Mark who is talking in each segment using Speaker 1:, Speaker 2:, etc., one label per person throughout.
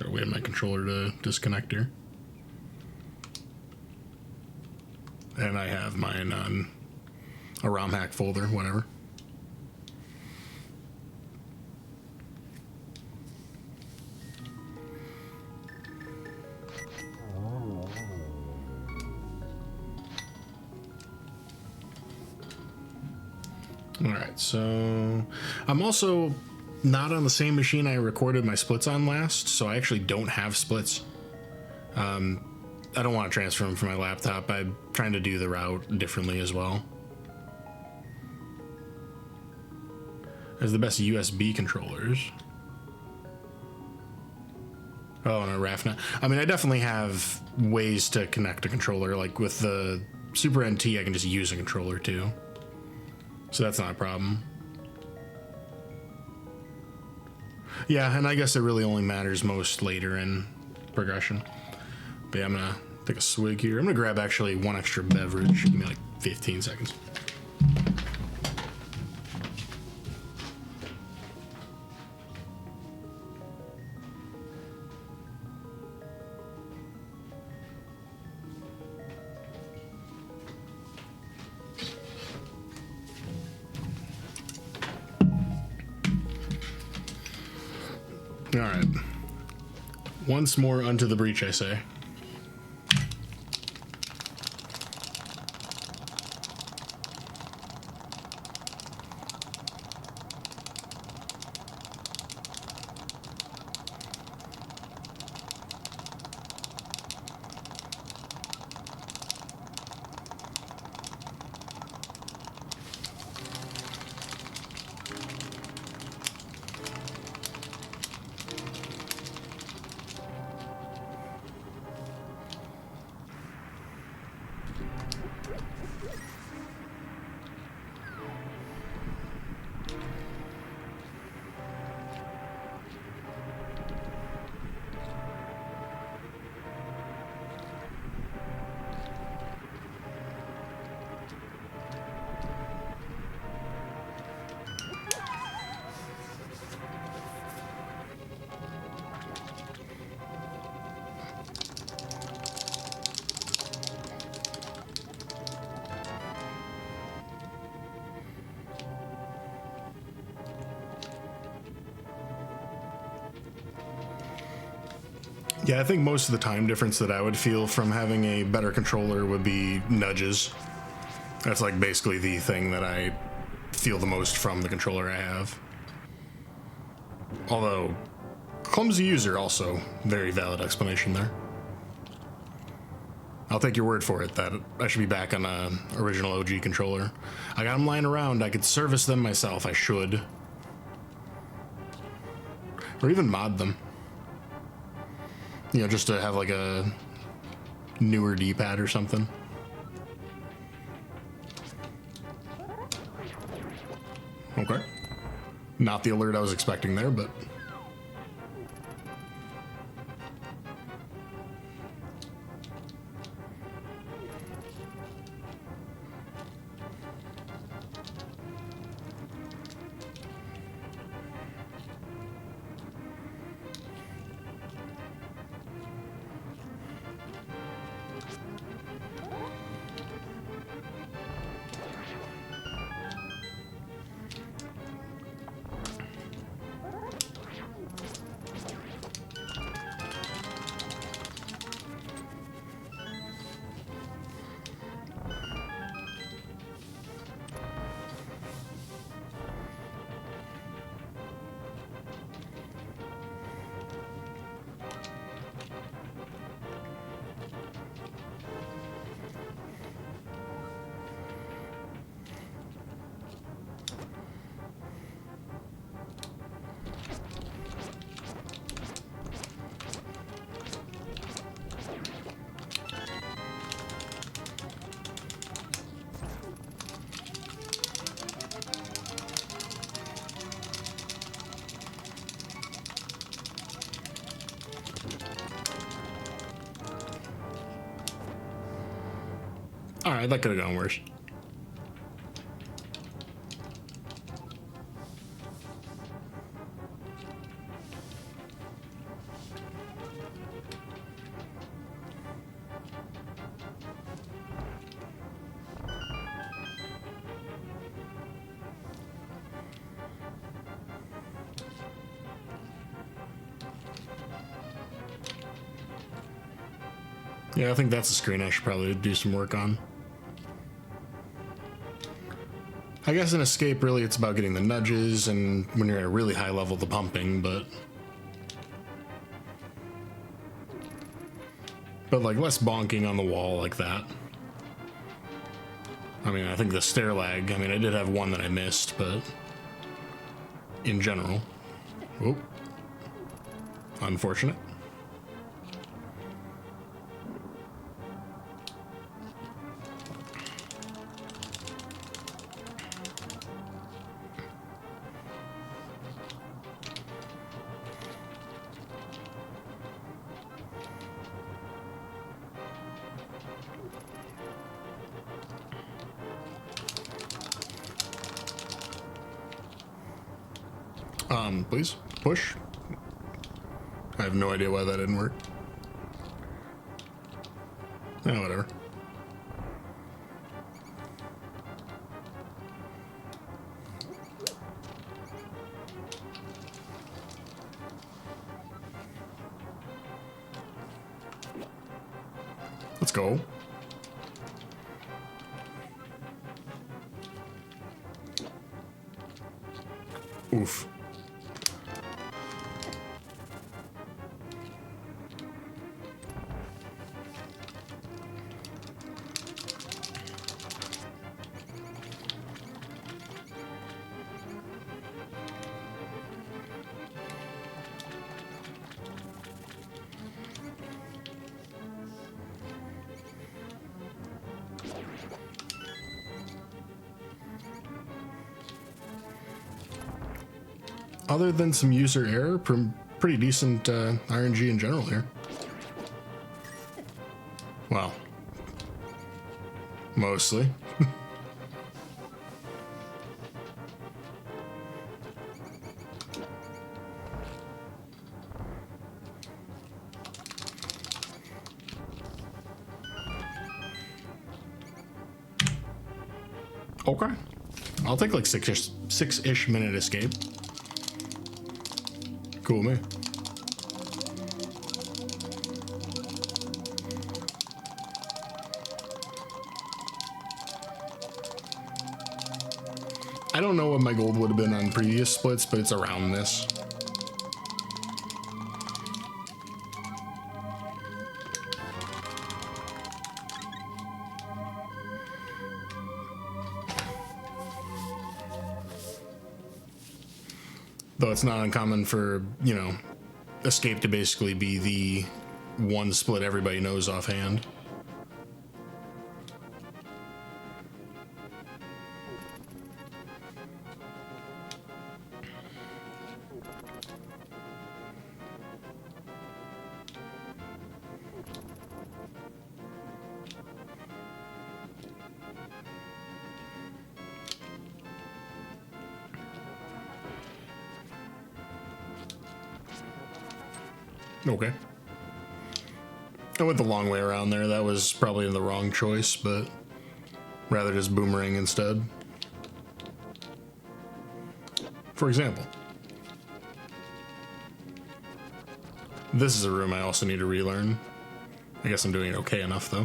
Speaker 1: Gotta wait on my controller to disconnect here. And I have mine on a ROM hack folder, whatever. Alright, so I'm also not on the same machine I recorded my splits on last, so I actually don't have splits. I don't want to transfer them from my laptop. I'm trying to do the route differently as well. There's the best USB controllers. Oh, and a RAFNet. I mean, I definitely have ways to connect a controller. Like with the Super NT, I can just use a controller too. So that's not a problem. Yeah, and I guess it really only matters most later in progression. But yeah, I'm gonna take a swig here. I'm gonna grab actually one extra beverage. Give me like 15 seconds. All right. Once more unto the breach, I say. Yeah, I think most of the time difference that I would feel from having a better controller would be nudges. That's like basically the thing that I feel the most from the controller I have. Although, clumsy user also, very valid explanation there. I'll take your word for it that I should be back on a original OG controller. I got them lying around, I could service them myself, I should. Or even mod them. You know, just to have like a newer D-pad or something. Okay. Not the alert I was expecting there, but... Alright, that could have gone worse. Yeah, I think that's a screen I should probably do some work on. I guess in Escape, really, it's about getting the nudges, and when you're at a really high level, the pumping, but like less bonking on the wall like that. I mean, I think the stair lag, I mean, I did have one that I missed, but in general. Oh. Unfortunate. Please, push. I have no idea why that didn't work. Eh, whatever. Let's go. Oof. Other than some user error, pretty decent RNG in general here. Well, mostly. Okay. I'll take like six-ish minute escape. Cool, man. I don't know what my gold would have been on previous splits, but it's around this. Though it's not uncommon for, you know, escape to basically be the one split everybody knows offhand. Okay. I went the long way around there. That was probably the wrong choice, but rather just boomerang instead. For example, this is a room I also need to relearn. I guess I'm doing okay enough, though.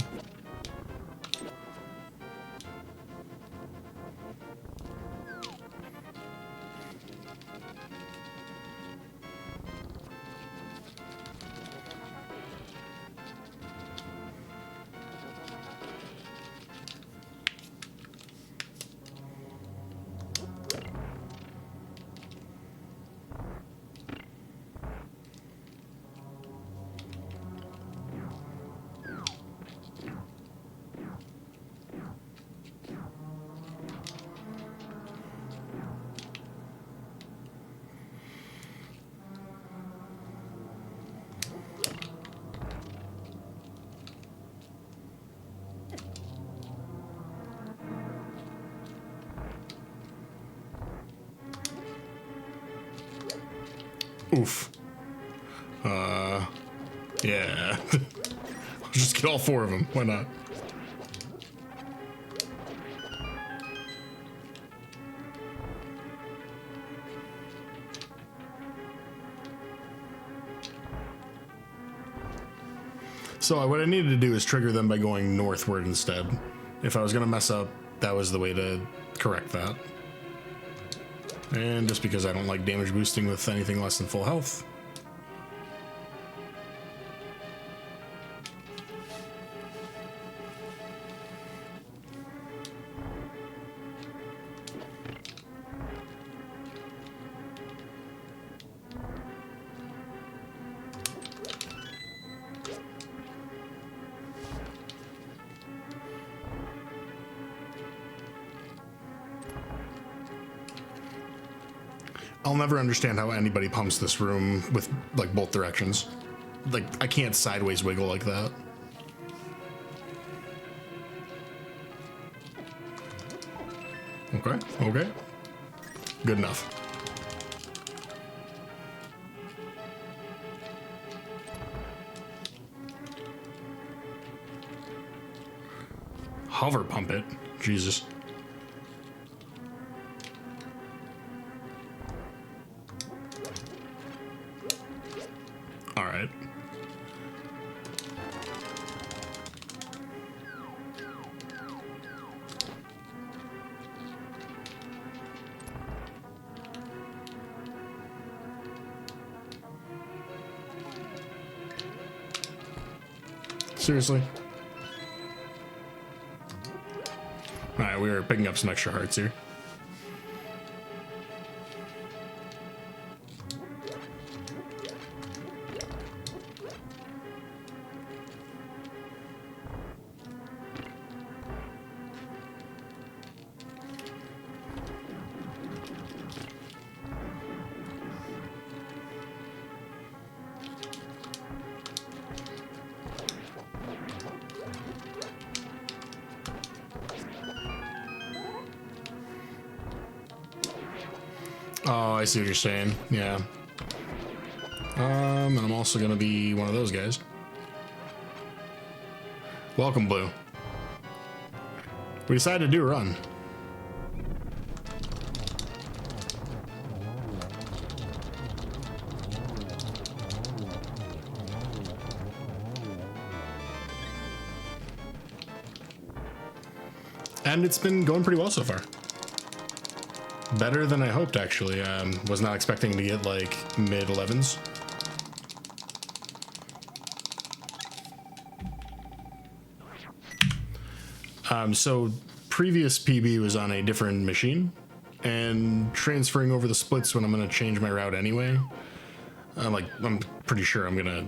Speaker 1: Oof. Yeah. I'll just get all four of them. Why not? So what I needed to do is trigger them by going northward instead. If I was gonna mess up, that was the way to correct that. And just because I don't like damage boosting with anything less than full health. I'll never understand how anybody pumps this room with, like, both directions. Like, I can't sideways wiggle like that. Okay, okay. Good enough. Hover pump it. Jesus. All right. Seriously? All right, we are picking up some extra hearts here. Oh, I see what you're saying. Yeah. And I'm also gonna be one of those guys. Welcome, Blue. We decided to do a run. And it's been going pretty well so far. Better than I hoped, actually. Was not expecting to get, like, mid-11s. So previous PB was on a different machine, and transferring over the splits when I'm going to change my route anyway. I'm pretty sure I'm going to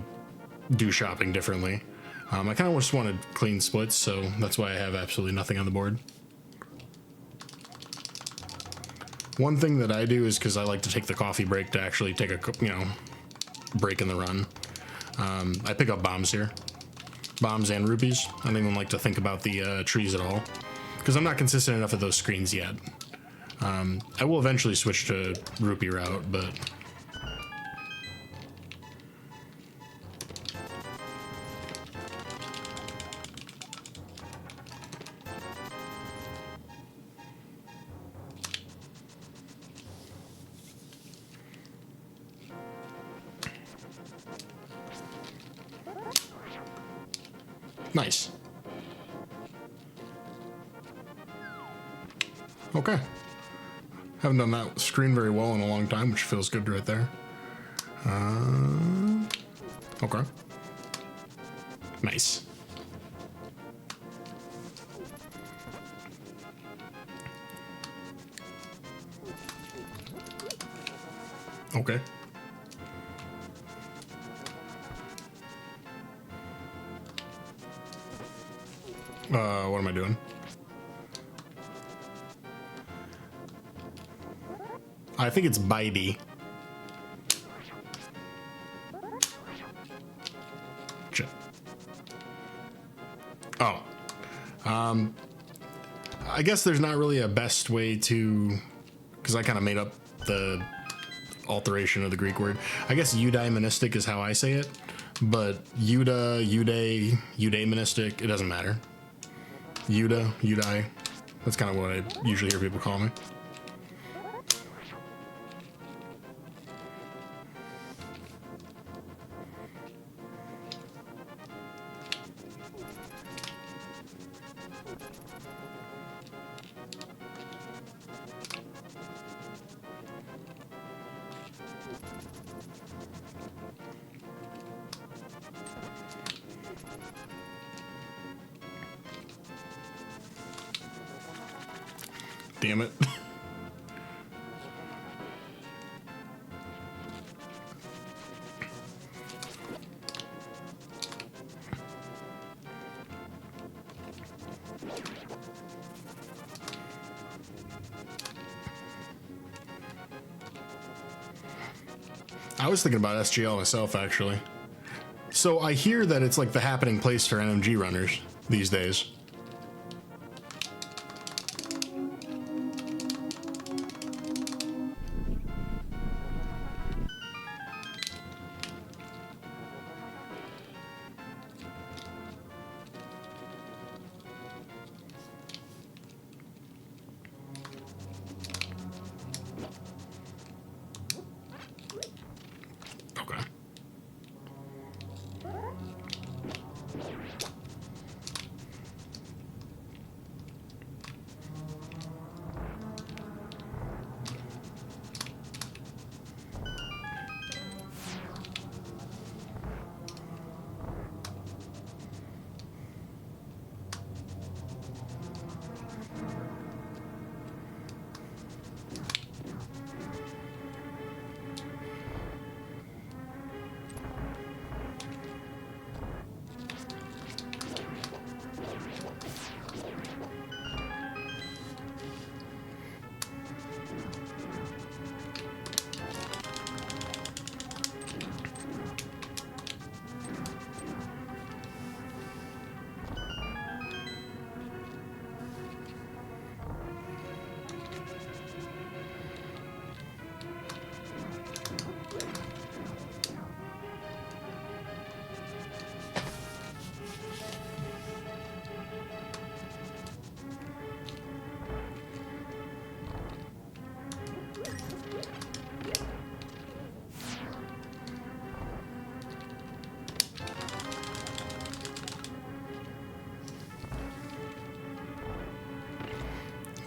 Speaker 1: do shopping differently. I kind of just wanted clean splits, so that's why I have absolutely nothing on the board. One thing that I do is because I like to take the coffee break to actually take a, break in the run. I pick up bombs here. Bombs and rupees. I don't even like to think about the trees at all because I'm not consistent enough of those screens yet. I will eventually switch to rupee route, but... Nice. Okay. Haven't done that screen very well in a long time, which feels good right there. Okay. Nice. Okay. What am I doing? I think it's Bidey. Shit. Oh. I guess there's not really a best way to, because I kind of made up the alteration of the Greek word. I guess eudaimonistic is how I say it, but eudaimonistic, it doesn't matter. Eudai, that's kind of what I usually hear people call me. damn it. I was thinking about SGL myself, actually. So I hear that it's like the happening place for NMG runners these days.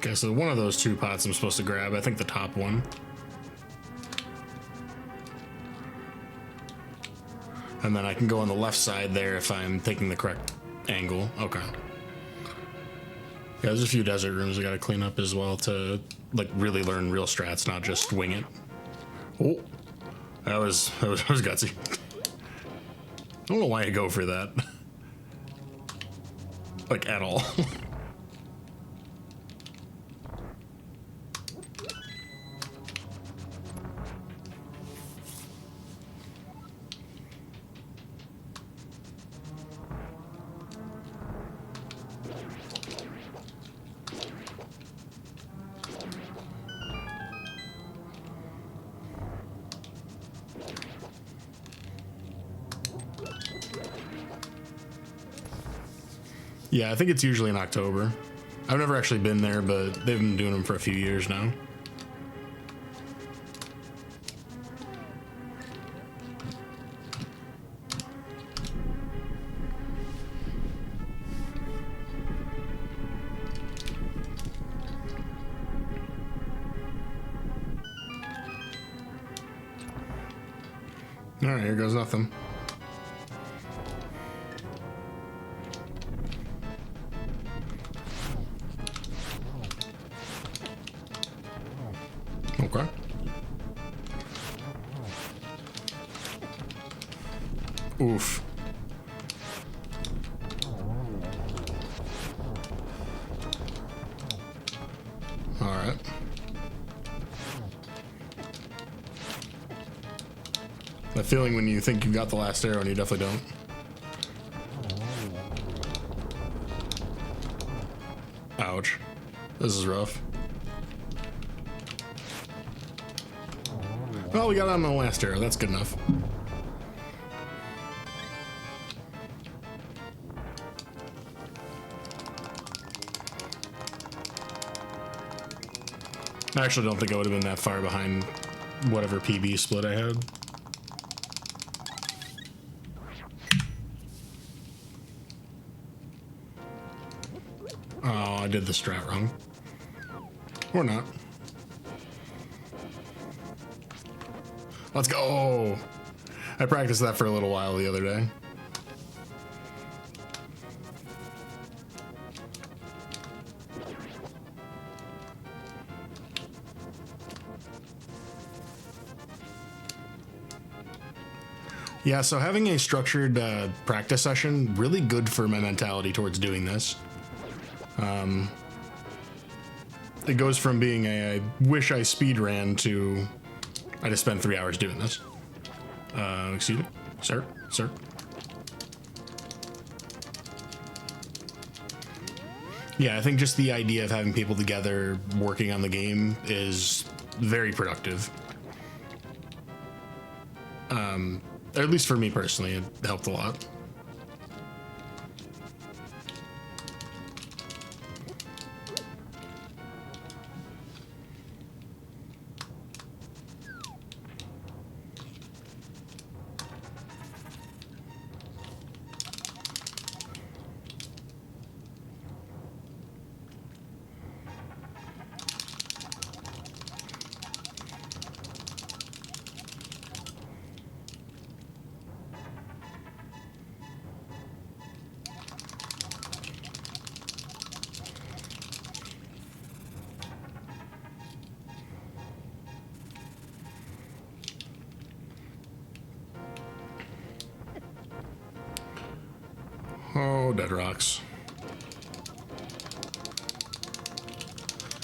Speaker 1: Okay, so one of those two pots I'm supposed to grab. I think the top one. And then I can go on the left side there if I'm taking the correct angle. Okay. Yeah, there's a few desert rooms I gotta clean up as well to like really learn real strats, not just wing it. Oh, that was gutsy. I don't know why I go for that. Like at all. Yeah, I think it's usually in October. I've never actually been there, but they've been doing them for a few years now. All right, here goes nothing. Okay. Oof. All right. That feeling when you think you got the last arrow and you definitely don't. Ouch. This is rough. Well, we got on the last arrow. That's good enough. I actually don't think I would have been that far behind whatever PB split I had. Oh, I did the strat wrong. Or not. Let's go. I practiced that for a little while the other day. Yeah, so having a structured practice session, really good for my mentality towards doing this. It goes from being I wish I speed ran to I just spent 3 hours doing this. Excuse me? Sir? Sir? Yeah, I think just the idea of having people together working on the game is very productive. At least for me personally, it helped a lot. Oh, dead rocks.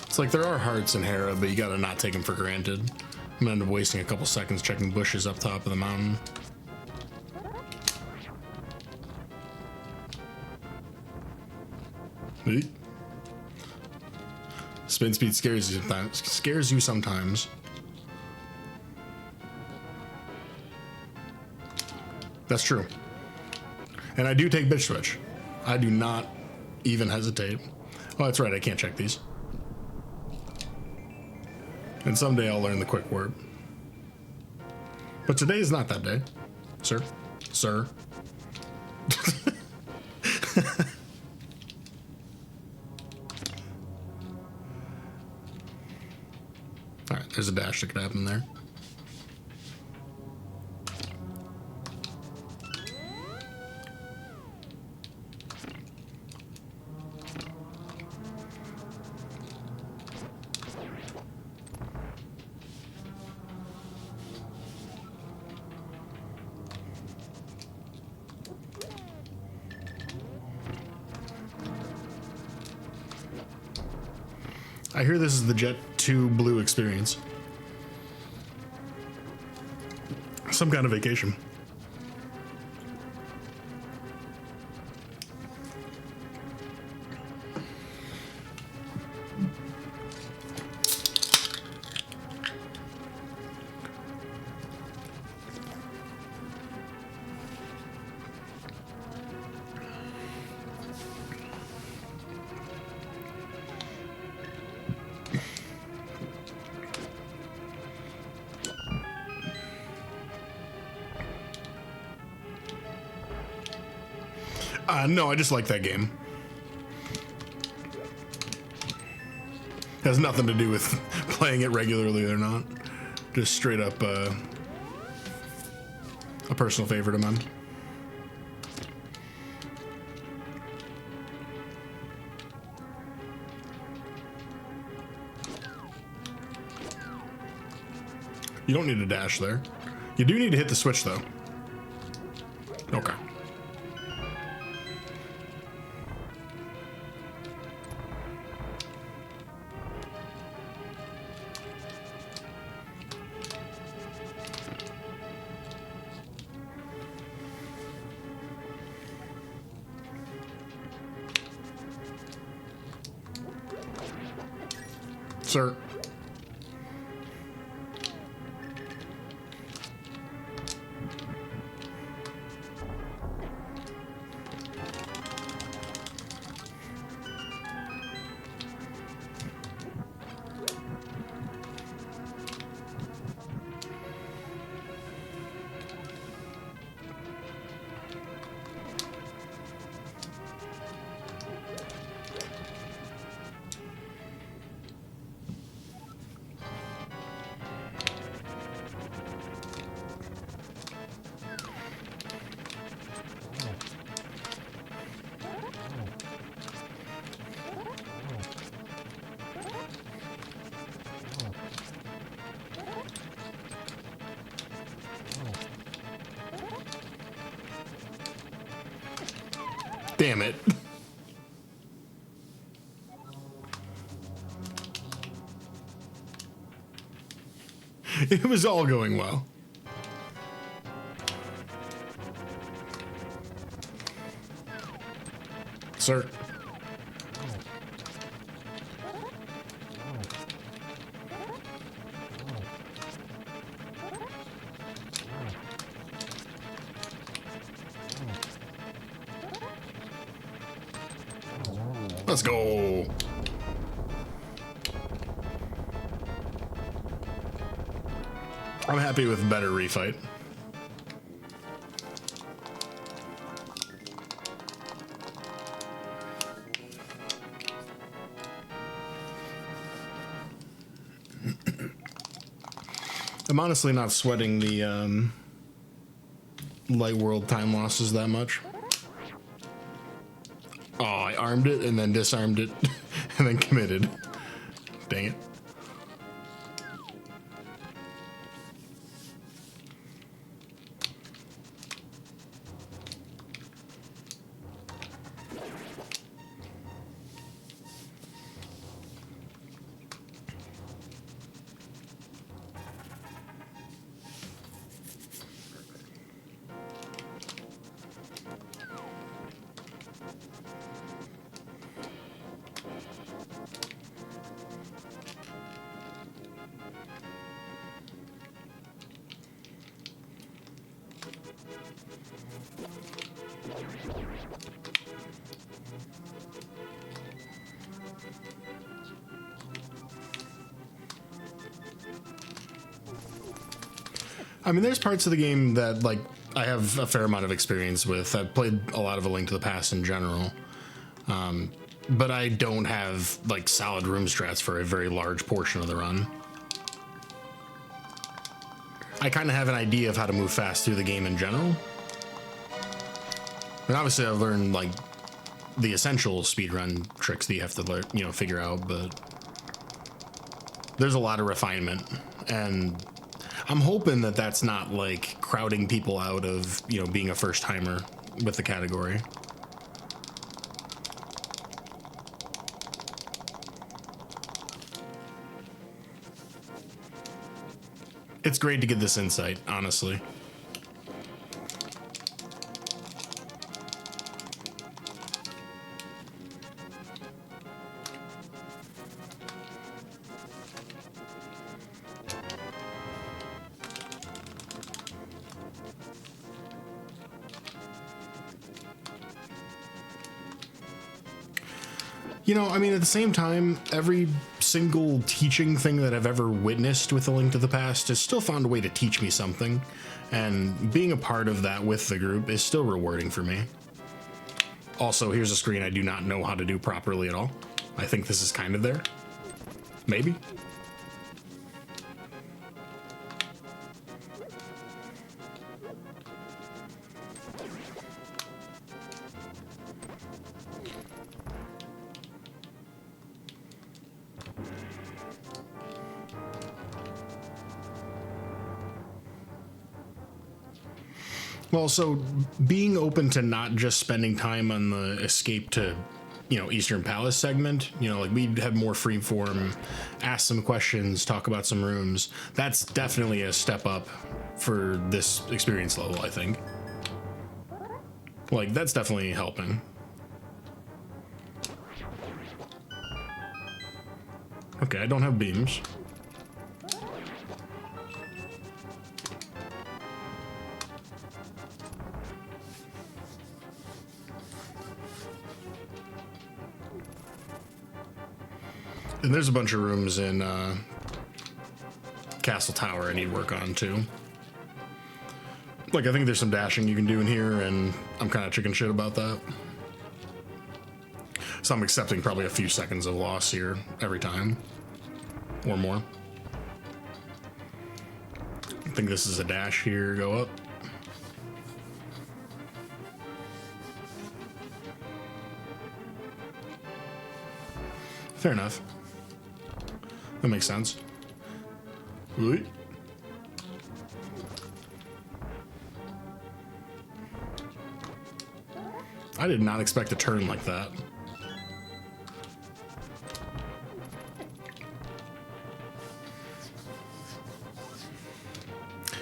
Speaker 1: It's like there are hearts in Hera, but you gotta not take them for granted. I'm gonna end up wasting a couple seconds checking bushes up top of the mountain. Eek. Spin speed scares you sometimes. That's true. And I do take bitch switch. I do not even hesitate. Oh, that's right, I can't check these. And someday I'll learn the quick warp. But today is not that day. Sir? Sir? Alright, there's a dash that could happen there. I hear this is the Jet 2 Blue experience. Some kind of vacation. No, I just like that game. Has nothing to do with playing it regularly or not. Just straight up a personal favorite of mine. You don't need a dash there. You do need to hit the switch though. Okay. Sir. Damn it. It was all going well. Sir. Let's go. I'm happy with better refight. I'm honestly not sweating the light world time losses that much. Oh, I armed it and then disarmed it and then committed. Dang it. I mean, there's parts of the game that, like, I have a fair amount of experience with. I've played a lot of A Link to the Past in general. But I don't have, like, solid room strats for a very large portion of the run. I kind of have an idea of how to move fast through the game in general. And obviously I've learned, like, the essential speedrun tricks that you have to learn, you know, figure out, but there's a lot of refinement, and I'm hoping that that's not like crowding people out of, you know, being a first timer with the category. It's great to get this insight, honestly. You know, I mean, at the same time, every single teaching thing that I've ever witnessed with A Link to the Past has still found a way to teach me something, and being a part of that with the group is still rewarding for me. Also, here's a screen I do not know how to do properly at all. I think this is kind of there. Maybe. Well, so being open to not just spending time on the escape to, you know, Eastern Palace segment, you know, like we'd have more free form, ask some questions, talk about some rooms. That's definitely a step up for this experience level, I think. Like, that's definitely helping. Okay, I don't have beams. And there's a bunch of rooms in Castle Tower I need work on too. Like, I think there's some dashing you can do in here, and I'm kind of chicken shit about that. So I'm accepting probably a few seconds of loss here every time, or more. I think this is a dash here, go up. Fair enough. That makes sense. Ooh. I did not expect a turn like that.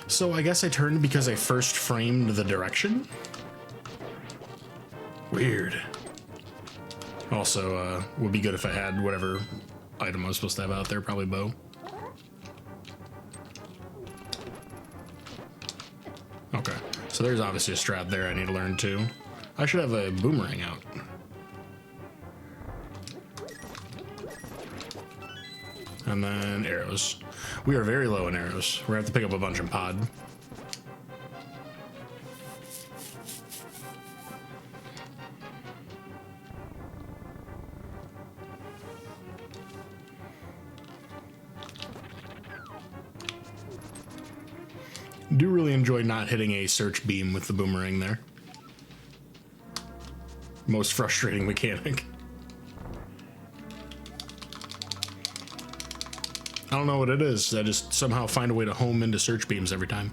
Speaker 1: So I guess I turned because I first framed the direction? Weird. Also, would be good if I had whatever item I was supposed to have out there, probably bow. Okay, so there's obviously a strat there I need to learn too. I should have a boomerang out. And then arrows. We are very low in arrows. We're gonna have to pick up a bunch in pod. Do really enjoy not hitting a search beam with the boomerang there. Most frustrating mechanic. I don't know what it is. I just somehow find a way to home into search beams every time.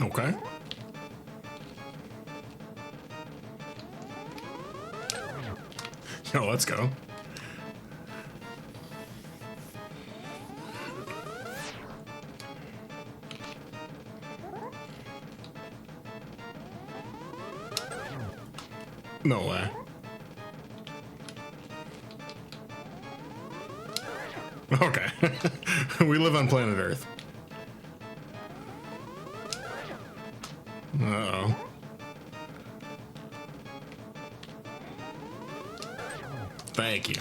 Speaker 1: Okay. Yo, let's go. No way. Okay. We live on planet Earth. Uh-oh. Thank you.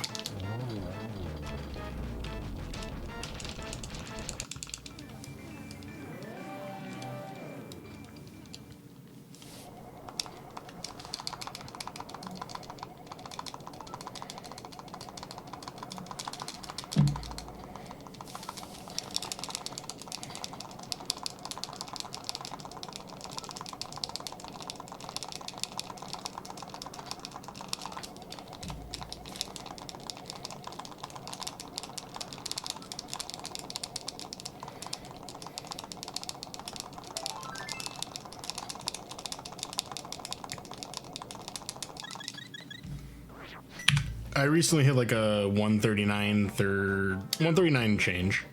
Speaker 1: I recently hit like a 139 change.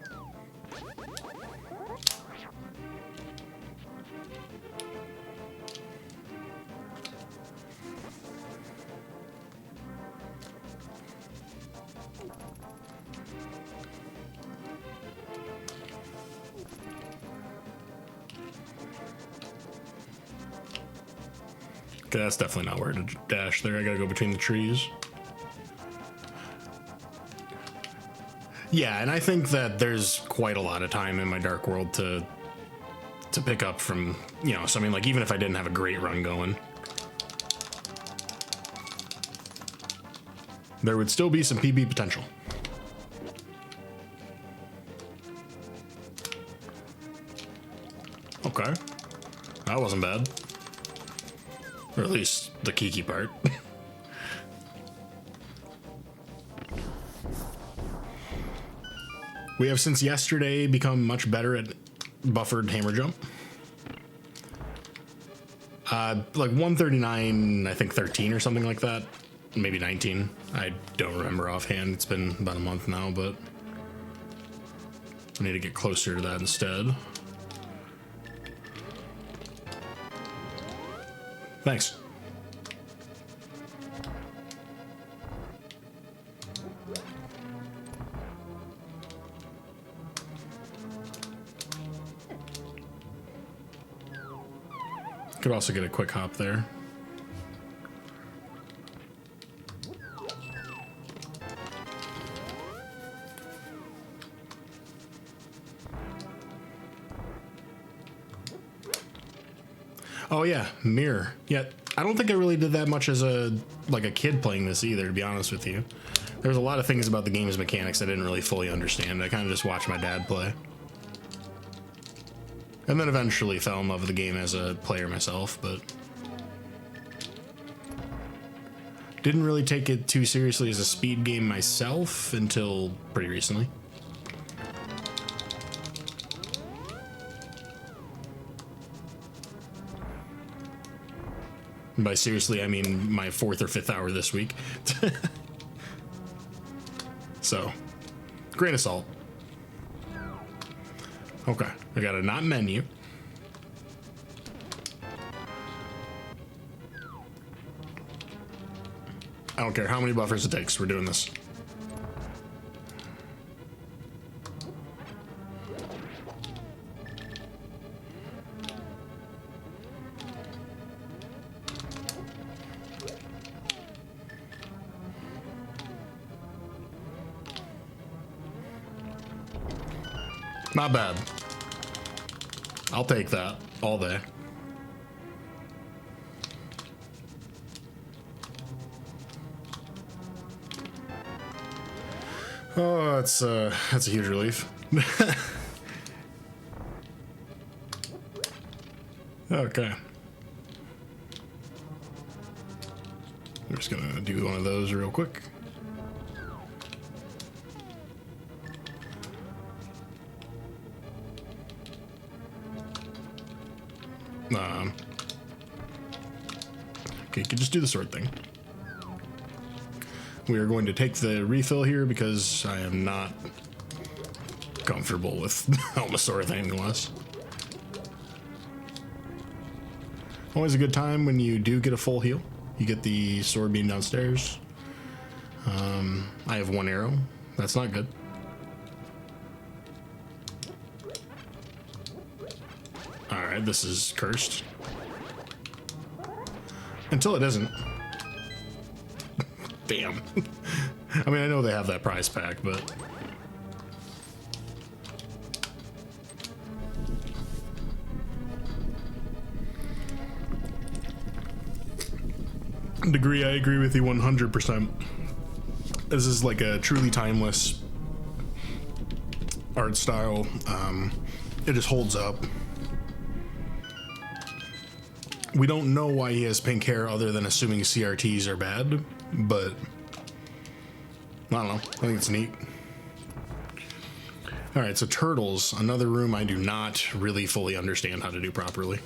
Speaker 1: Okay, that's definitely not where to dash there. I gotta go between the trees. Yeah, and I think that there's quite a lot of time in my Dark World to pick up from, you know, so I mean, like, even if I didn't have a great run going, there would still be some PB potential. Okay. That wasn't bad. Or at least the Kiki part. We have since yesterday become much better at buffered hammer jump. Like 139, I think 13 or something like that. Maybe 19. I don't remember offhand. It's been about a month now, but I need to get closer to that instead. Thanks. Could also get a quick hop there. Oh yeah, mirror. Yeah, I don't think I really did that much as a kid playing this either, to be honest with you. There's a lot of things about the game's mechanics I didn't really fully understand. I kind of just watched my dad play. And then eventually fell in love with the game as a player myself, but didn't really take it too seriously as a speed game myself until pretty recently. And by seriously, I mean my 4th or 5th hour this week. So, grain of salt. Okay, I got a not menu. I don't care how many buffers it takes, we're doing this. Not bad. I'll take that all day. Oh, that's a huge relief. Okay. I'm just gonna do one of those real quick. Okay, you can just do the sword thing. We are going to take the refill here because I am not comfortable with Helmasaur anything less. Always a good time when you do get a full heal. You get the sword beam downstairs. I have 1 arrow. That's not good. Alright, this is cursed. Until it isn't. Damn. I mean, I know they have that prize pack, but... I agree with you 100%. This is like a truly timeless art style. It just holds up. We don't know why he has pink hair other than assuming CRTs are bad, but I don't know. I think it's neat. All right, so turtles, another room I do not really fully understand how to do properly.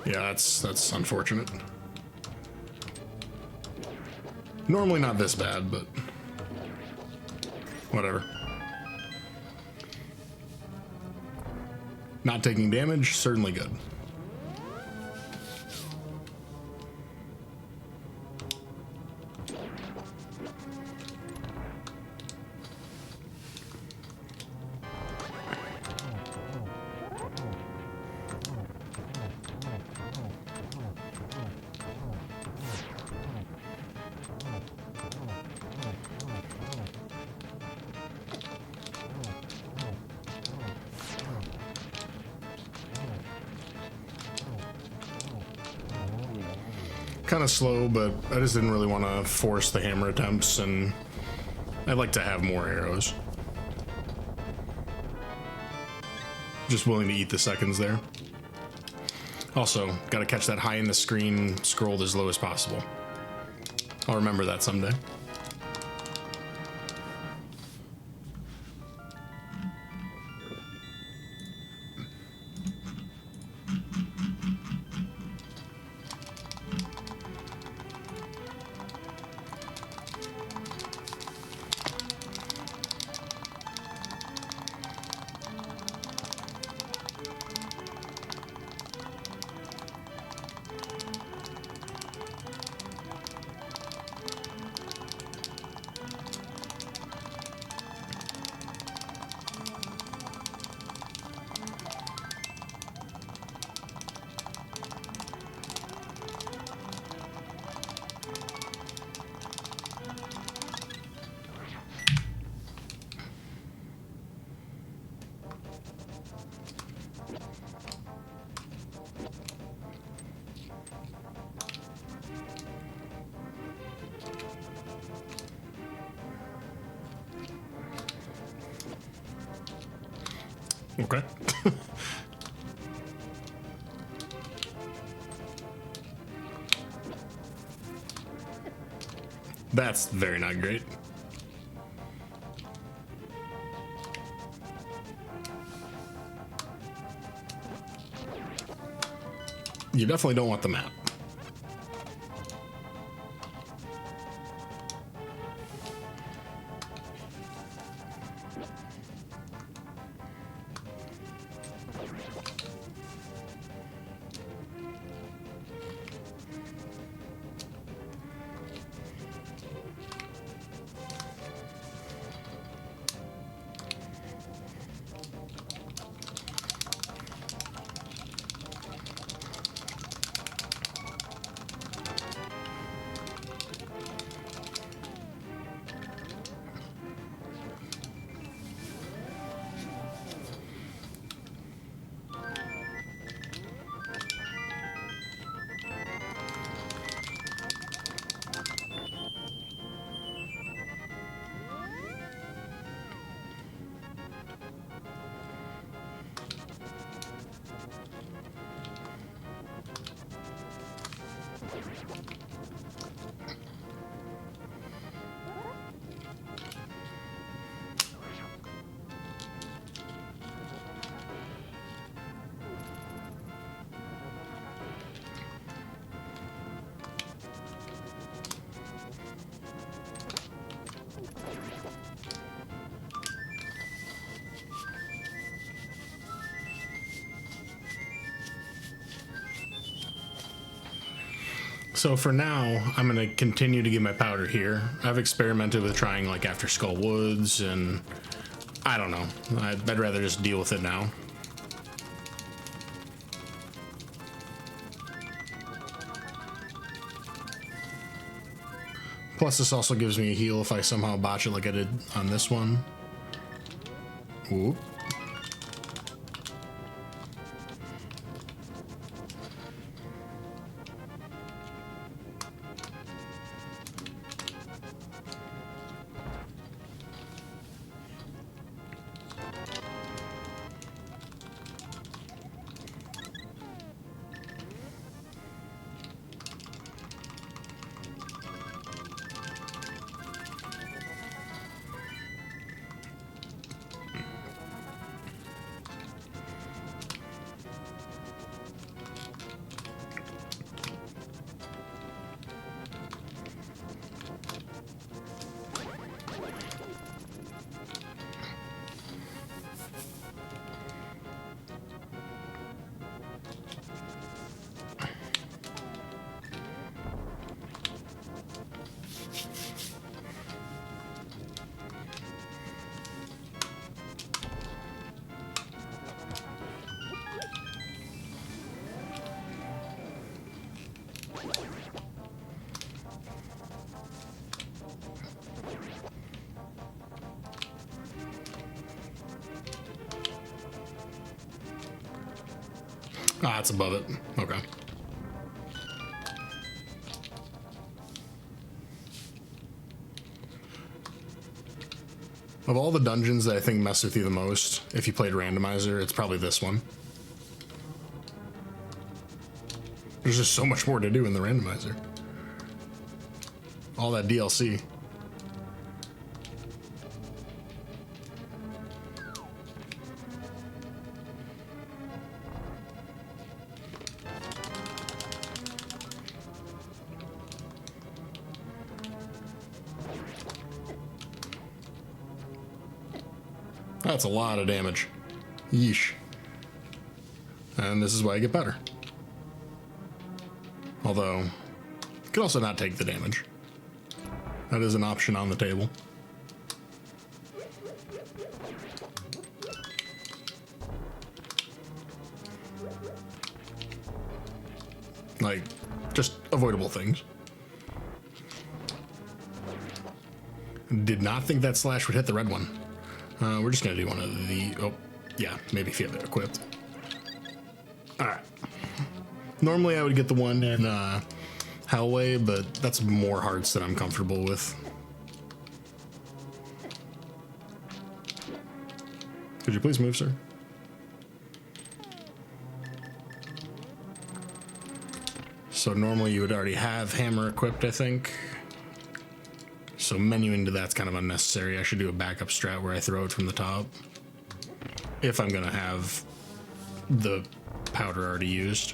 Speaker 1: Yeah, that's unfortunate. Normally not this bad, but whatever. Not taking damage, certainly good. Kind of slow, but I just didn't really want to force the hammer attempts, and I'd like to have more arrows. Just willing to eat the seconds there. Also, gotta catch that high in the screen scrolled as low as possible. I'll remember that someday. Okay. That's very not great. You definitely don't want the map. So for now, I'm going to continue to get my powder here. I've experimented with trying like after Skull Woods, and I don't know. I'd rather just deal with it now. Plus this also gives me a heal if I somehow botch it like I did on this one. Ooh. Ah, it's above it. Okay. Of all the dungeons that I think mess with you the most, if you played randomizer, it's probably this one. There's just so much more to do in the randomizer. All that DLC. That's a lot of damage. Yeesh. And this is why I get better. Although, you could also not take the damage. That is an option on the table. Like, just avoidable things. Did not think that slash would hit the red one. We're just gonna do one of the, oh, yeah, maybe if you have it equipped. Alright. Normally I would get the one in Hellway, but that's more hearts than I'm comfortable with. Could you please move, sir? So normally you would already have hammer equipped, I think. So menuing to that's kind of unnecessary. I should do a backup strat where I throw it from the top. If I'm gonna have the powder already used.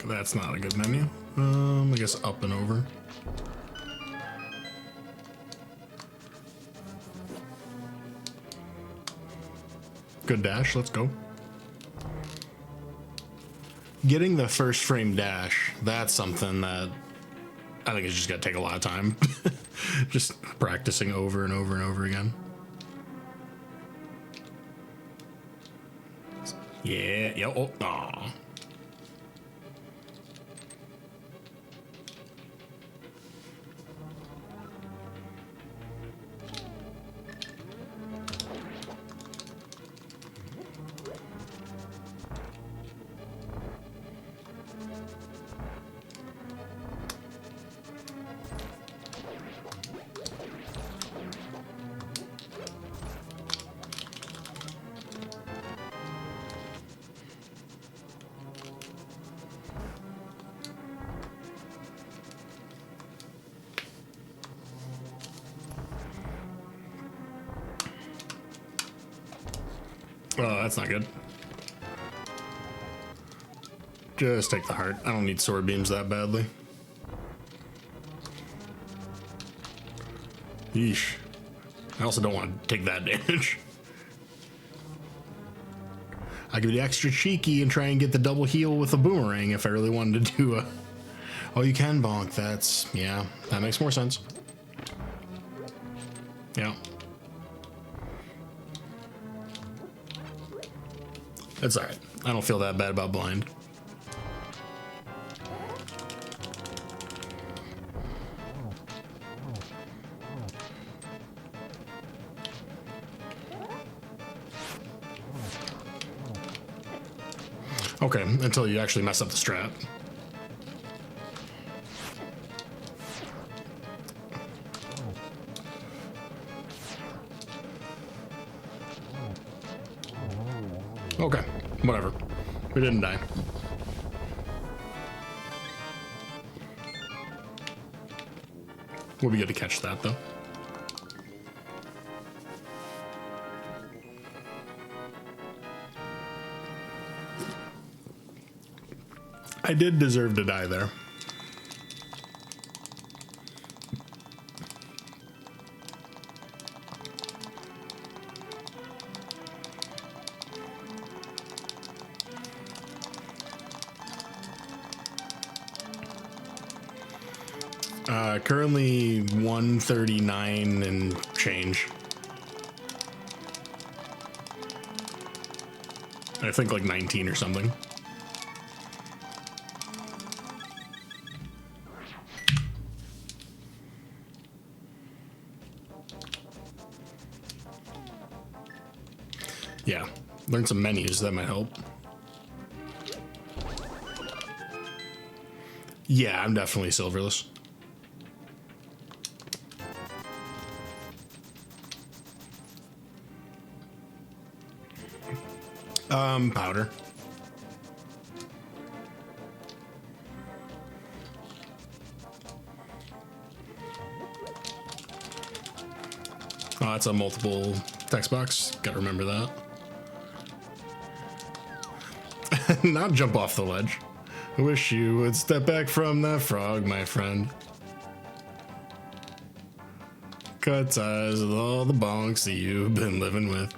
Speaker 1: That's not a good menu. I guess up and over. Good dash, let's go. Getting the first frame dash, that's something that I think it's just gonna take a lot of time. Just practicing over and over and over again. Yeah, oh, aw. Oh, that's not good. Just take the heart. I don't need sword beams that badly. Yeesh. I also don't want to take that damage. I could be extra cheeky and try and get the double heal with a boomerang if I really wanted to do a... Oh, you can bonk. That's... Yeah, that makes more sense. Yeah. It's alright. I don't feel that bad about blind. Okay, until you actually mess up the strat. Okay, whatever. We didn't die. We'll be good to catch that, though. I did deserve to die there. Currently 139 and change. I think like 19 or something. Yeah, learn some menus, that might help. Yeah, I'm definitely silverless. Powder. Oh, that's a multiple text box. Gotta remember that. Not jump off the ledge. I wish you would step back from that frog, my friend. Cut ties with all the bonks that you've been living with.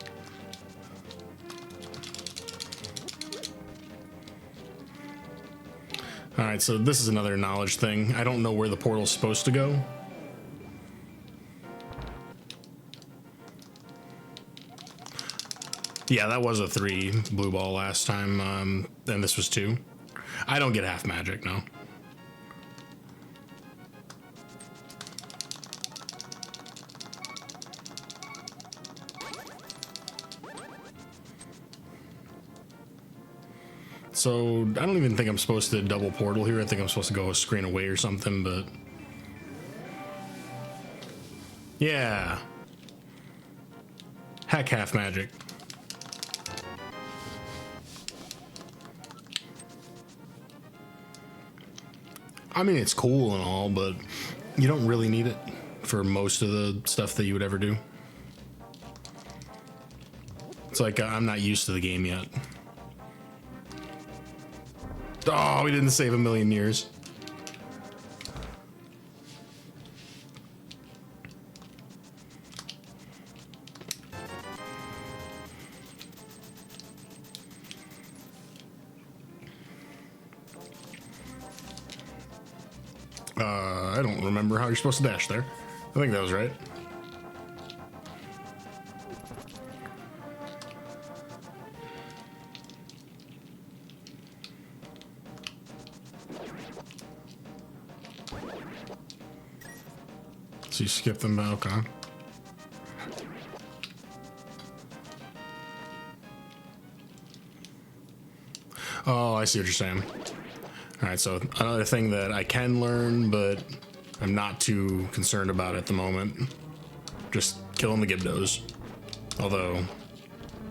Speaker 1: Alright, so this is another knowledge thing. I don't know where the portal's supposed to go. Yeah, that was a 3 blue ball last time, and this was 2. I don't get half magic, no. So, I don't even think I'm supposed to double portal here. I think I'm supposed to go a screen away or something, but... Yeah. Heck, half magic. I mean, it's cool and all, but you don't really need it for most of the stuff that you would ever do. It's like I'm not used to the game yet. Oh, we didn't save a million years. I don't remember how you're supposed to dash there. I think that was right. So you skip them back, huh? Oh, I see what you're saying. All right, so another thing that I can learn, but I'm not too concerned about at the moment. Just killing the Gibdos. Although,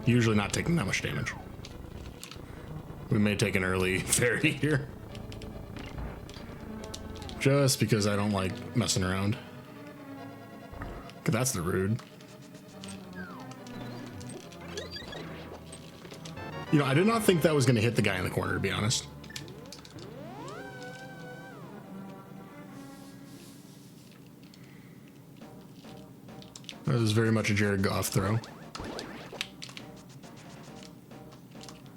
Speaker 1: usually not taking that much damage. We may take an early fairy here. Just because I don't like messing around. That's the rude. You know, I did not think that was going to hit the guy in the corner, to be honest. That was very much a Jared Goff throw.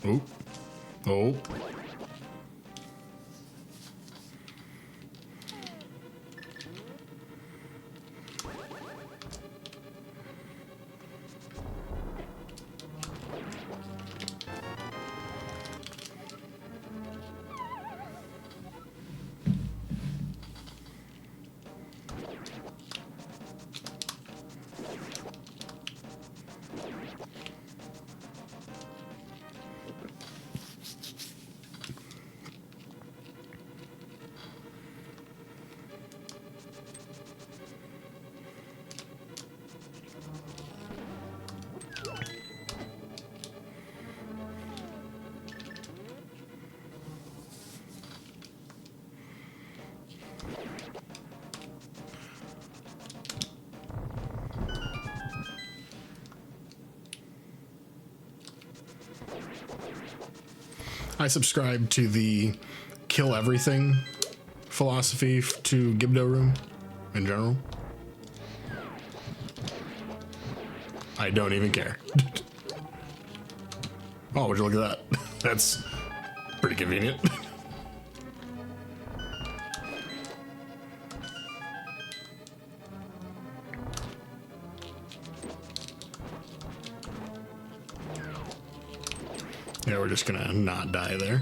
Speaker 1: Oh. Oh. I subscribe to the kill everything philosophy to Gibdo Room in general. I don't even care. Oh, would you look at that? That's pretty convenient. Yeah, we're just gonna not die there.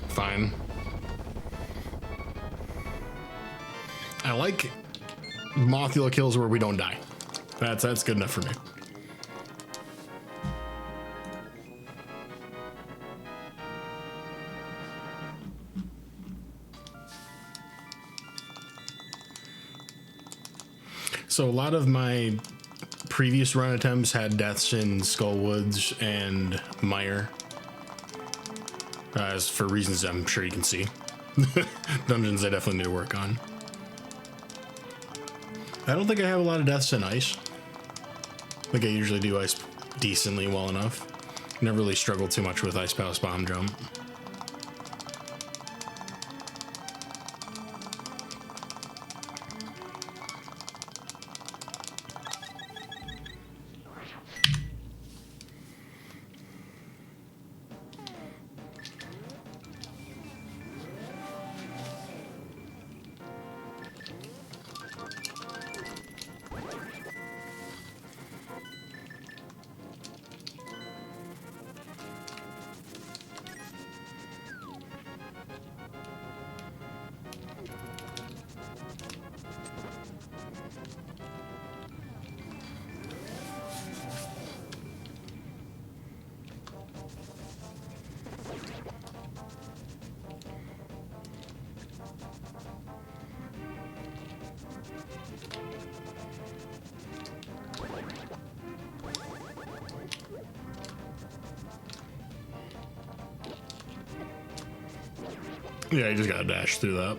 Speaker 1: Fine. I like Mothula kills where we don't die. That's good enough for me. So a lot of my previous run attempts had deaths in Skullwoods and Mire. As for reasons I'm sure you can see. Dungeons I definitely need to work on. I don't think I have a lot of deaths in ice. I think I usually do ice decently well enough. Never really struggled too much with Ice Palace Bomb Jump. Yeah, you just gotta dash through that.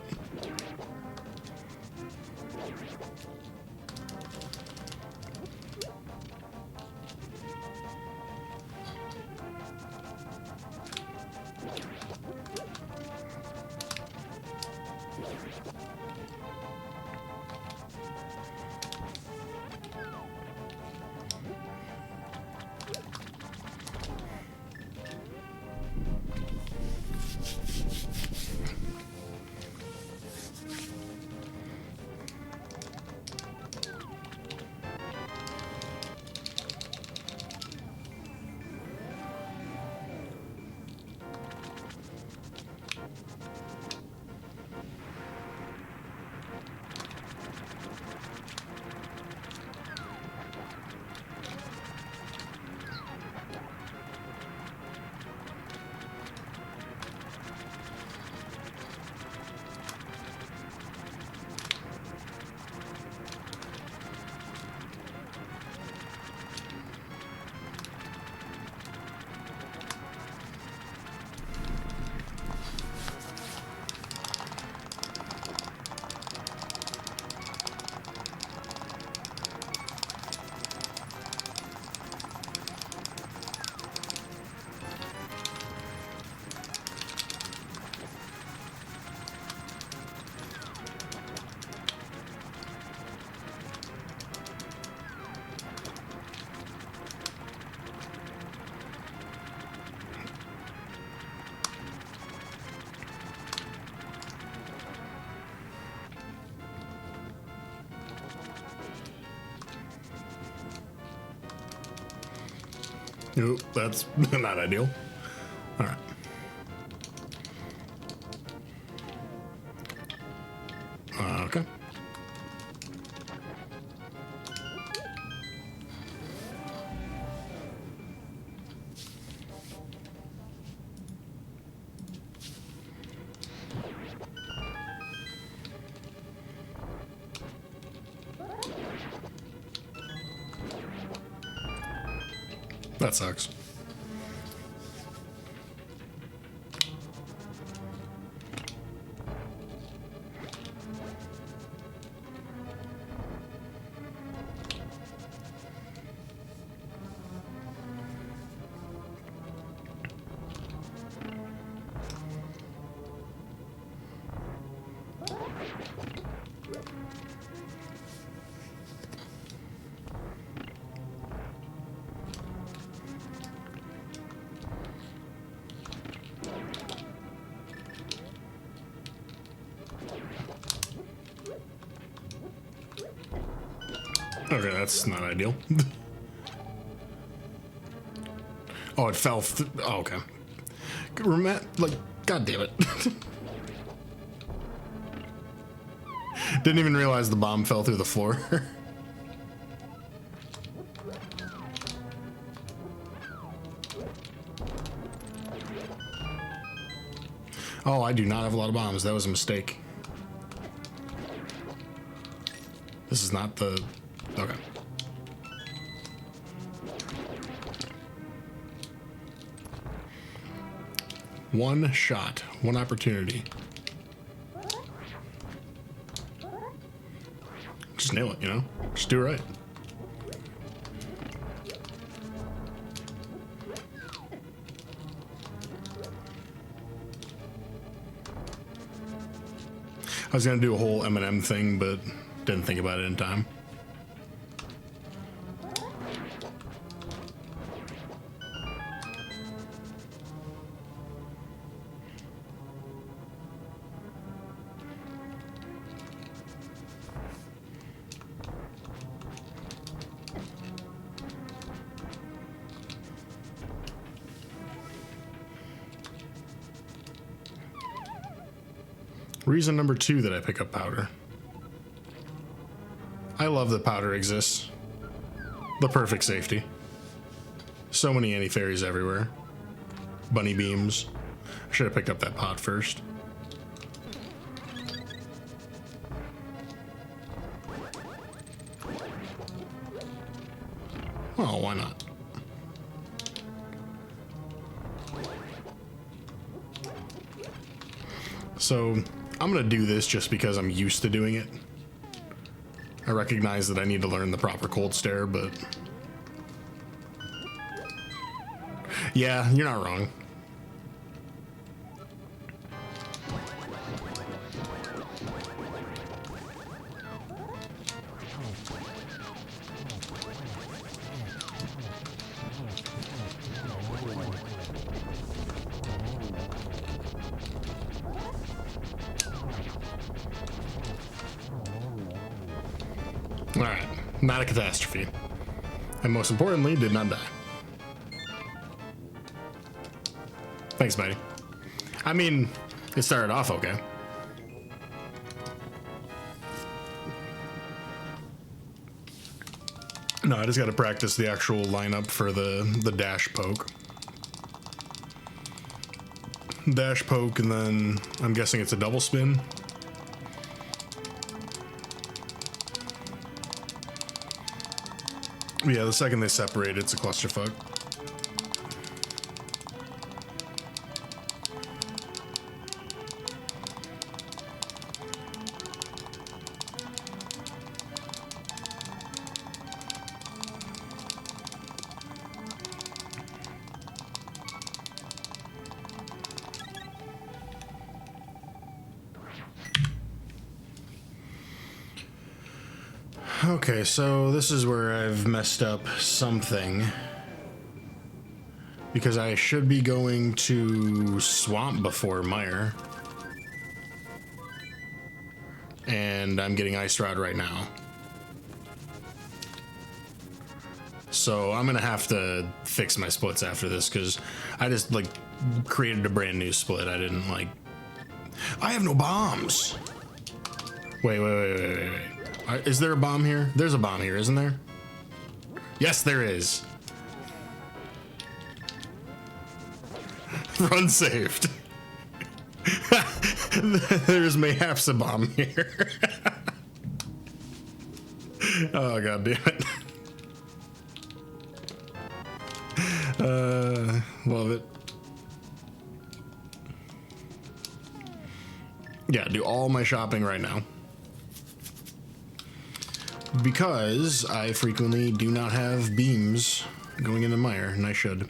Speaker 1: Nope, that's not ideal. All right. Okay. That sucks. Okay, that's not ideal. Oh, it fell. Oh, okay. Like, god damn it. Didn't even realize the bomb fell through the floor. Oh, I do not have a lot of bombs. That was a mistake. This is not the... Okay. One shot, one opportunity. Just nail it, you know? Just do it right. I was gonna do a whole M&M thing, but didn't think about it in time. Reason number 2 that I pick up powder. I love that powder exists. The perfect safety. So many anti-fairies everywhere. Bunny beams. I should have picked up that pot first. Oh, why not? So I'm gonna do this just because I'm used to doing it. I recognize that I need to learn the proper cold stare, but yeah, you're not wrong. Alright, not a catastrophe. And most importantly, did not die. Thanks, buddy. I mean, it started off okay. No, I just gotta practice the actual lineup for the dash poke. Dash poke, and then I'm guessing it's a double spin. Yeah, the second they separate, it's a clusterfuck. Okay, so this is where I've messed up something. Because I should be going to Swamp before Mire. And I'm getting Ice Rod right now. So I'm gonna have to fix my splits after this, because I just, like, created a brand new split. I didn't, like... I have no bombs! Wait. Is there a bomb here? There's a bomb here, isn't there? Yes, there is. Run saved. There's mayhaps a bomb here. Oh, god damn it. Love it. Yeah, do all my shopping right now. Because I frequently do not have beams going into Mire, and I should.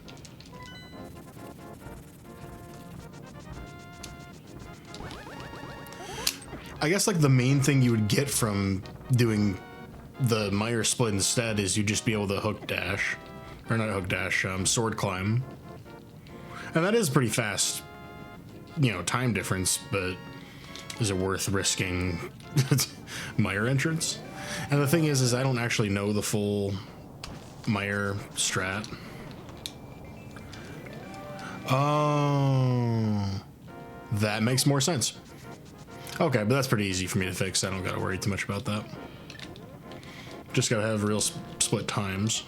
Speaker 1: I guess, like, the main thing you would get from doing the Mire split instead is you'd just be able to hook dash. Or not hook dash, sword climb. And that is pretty fast, you know, time difference, but is it worth risking Mire entrance? And the thing is I don't actually know the full Mire strat. Oh, that makes more sense. Okay, but that's pretty easy for me to fix. I don't gotta worry too much about that. Just gotta have real split times.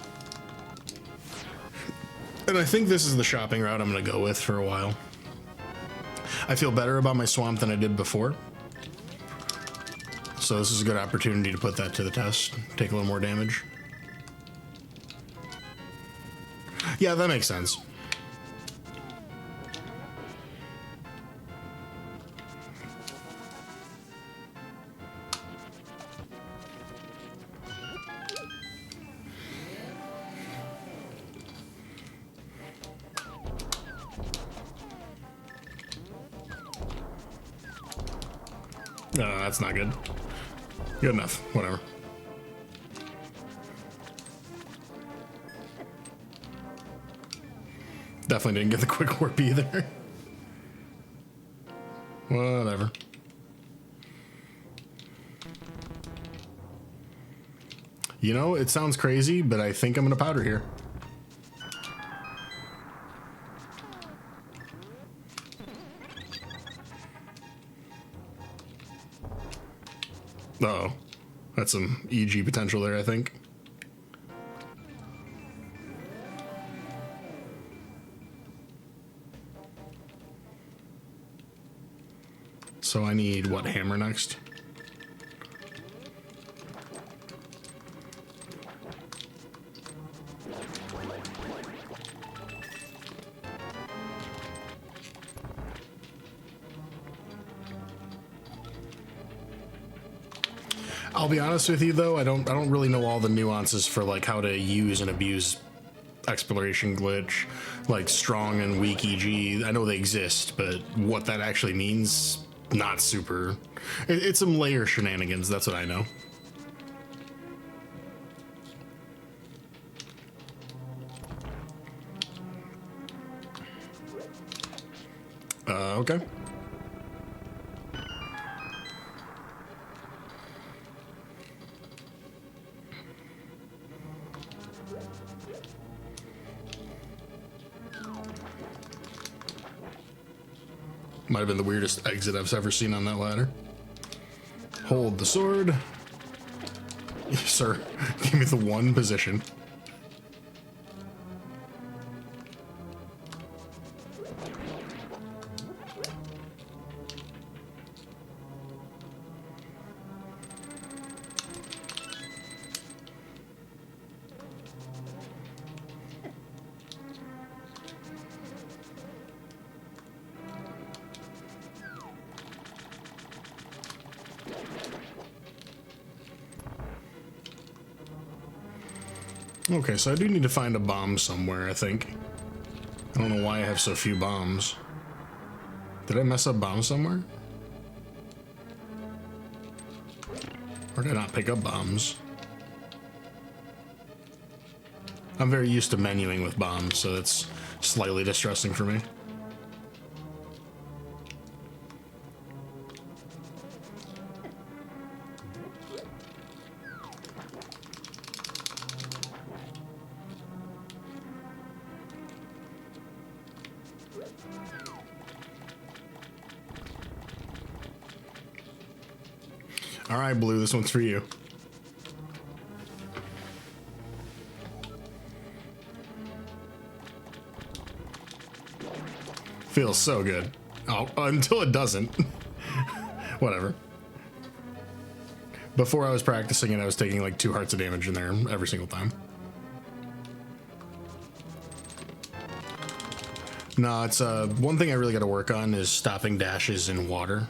Speaker 1: And I think this is the shopping route I'm gonna go with for a while. I feel better about my swamp than I did before. So this is a good opportunity to put that to the test. Take a little more damage. Yeah, that makes sense. No, that's not good. Good enough. Whatever. Definitely didn't get the quick warp either. Whatever. You know, it sounds crazy, but I think I'm gonna powder here. Uh-oh. That's some EG potential there, I think. So I need, what, hammer next? I'll be honest with you though, I don't really know all the nuances for like how to use and abuse exploration glitch, like strong and weak EG. I know they exist, but what that actually means, not super. It's some layer shenanigans, that's what I know. Okay. Might have been the weirdest exit I've ever seen on that ladder. Hold the sword. Sir, give me the one position. Okay, so I do need to find a bomb somewhere, I think. I don't know why I have so few bombs. Did I mess up bombs somewhere? Or did I not pick up bombs? I'm very used to menuing with bombs, so it's slightly distressing for me. All right, Blue, this one's for you. Feels so good. Oh, until it doesn't. Whatever. Before I was practicing it, I was taking like 2 hearts of damage in there every single time. No, it's one thing I really got to work on is stopping dashes in water.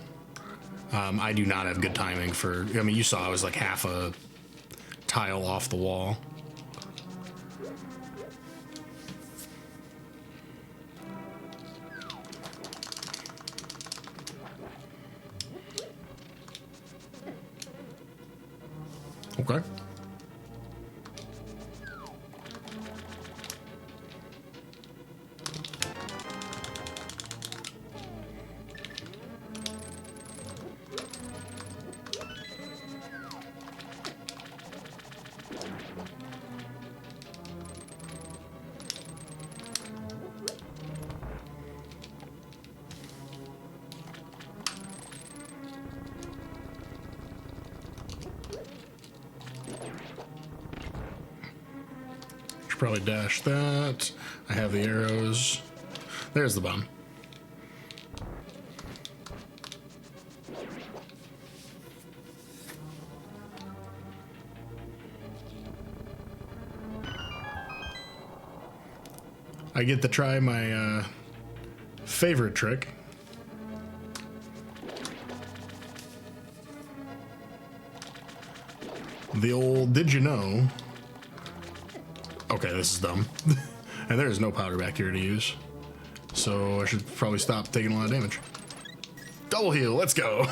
Speaker 1: I do not have good timing for, I mean, you saw I was like half a tile off the wall. Okay. Probably dash that. I have the arrows. There's the bomb. I get to try my favorite trick. The old did you know? Okay, this is dumb. And there is no powder back here to use. So I should probably stop taking a lot of damage. Double heal, let's go.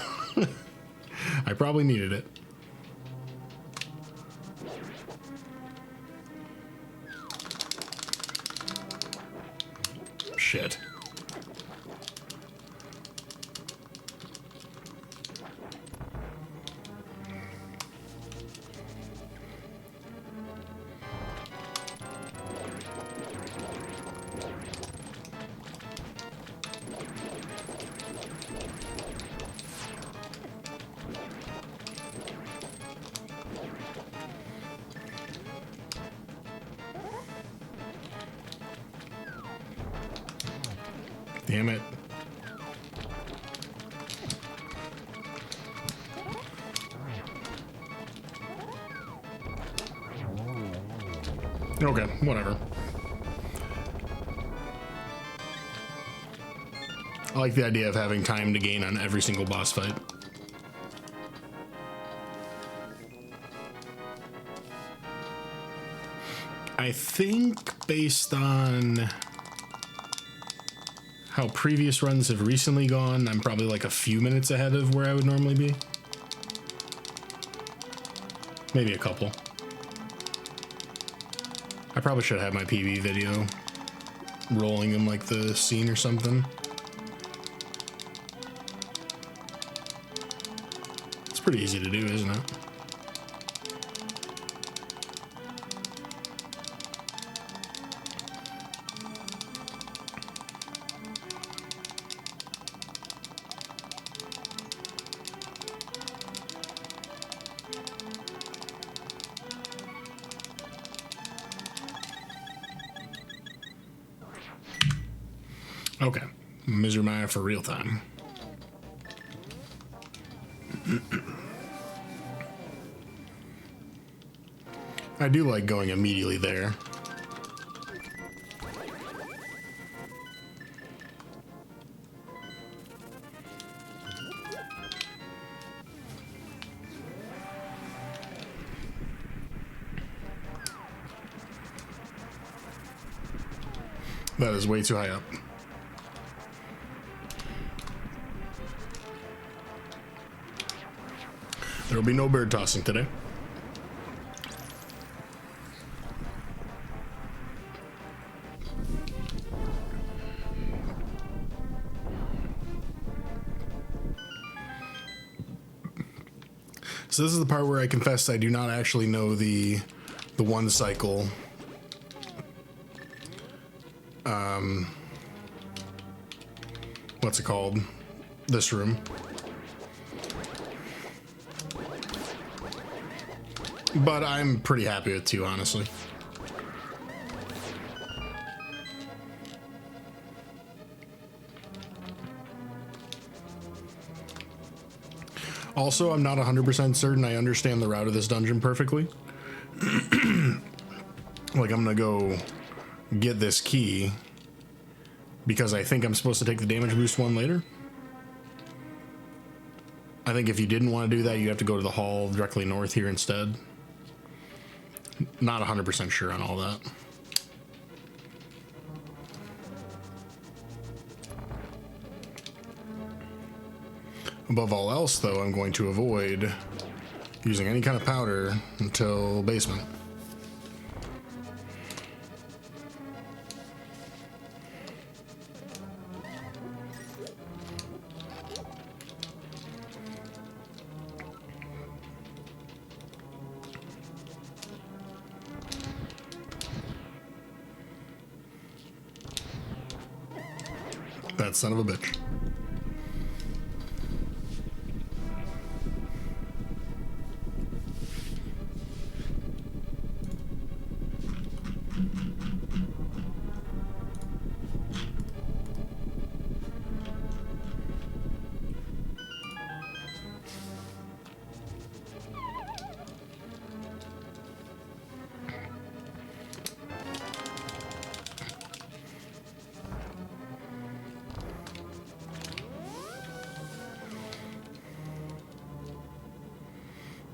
Speaker 1: I probably needed it. Shit. Damn it. Okay, whatever. I like the idea of having time to gain on every single boss fight. I think based on how previous runs have recently gone, I'm probably like a few minutes ahead of where I would normally be. Maybe a couple. I probably should have my PB video rolling in like the scene or something. It's pretty easy to do, isn't it? Okay, Misery Maya for real time. I do like going immediately there. That is way too high up. There will be no bird tossing today. So this is the part where I confess I do not actually know the one cycle. What's it called? This room. But I'm pretty happy with 2, honestly. Also, I'm not 100% certain I understand the route of this dungeon perfectly. Like, I'm gonna go get this key because I think I'm supposed to take the damage boost one later. I think if you didn't want to do that, you have to go to the hall directly north here instead. Not 100% sure on all that. Above all else, though, I'm going to avoid using any kind of powder until basement. That son of a bitch.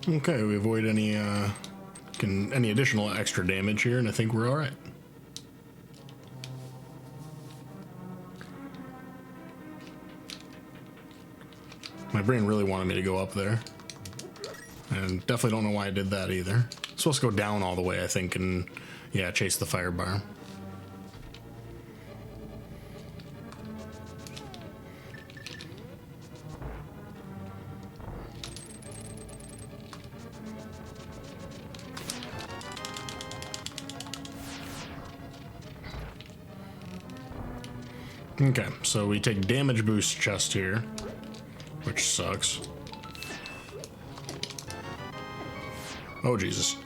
Speaker 1: Okay, we avoid any additional extra damage here, and I think we're all right. My brain really wanted me to go up there, and definitely don't know why I did that either. It's supposed to go down all the way, I think, and yeah, chase the fire bar. Okay, so we take damage boost chest here, which sucks. Oh, Jesus.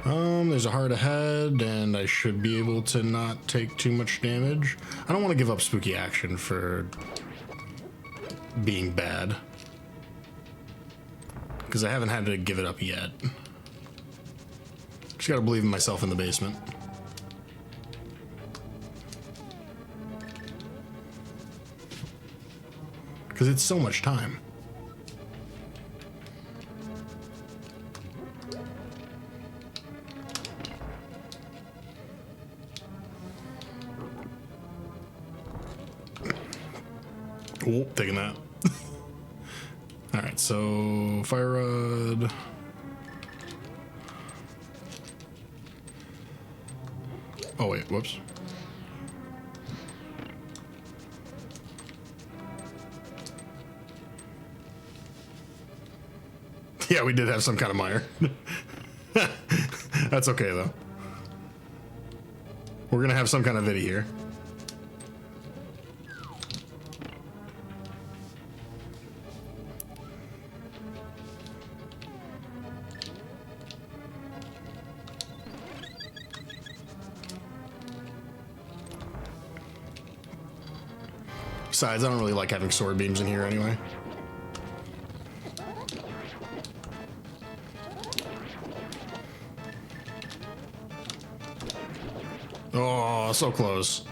Speaker 1: There's a heart ahead, and I should be able to not take too much damage. I don't want to give up spooky action for being bad, because I haven't had to give it up yet. Just gotta believe in myself in the basement. Because it's so much time. Oh, taking that. Alright, so fire rod. Oh wait, whoops. Yeah, we did have some kind of mire. That's okay though. We're gonna have some kind of video here. Besides, I don't really like having sword beams in here anyway. Oh, so close.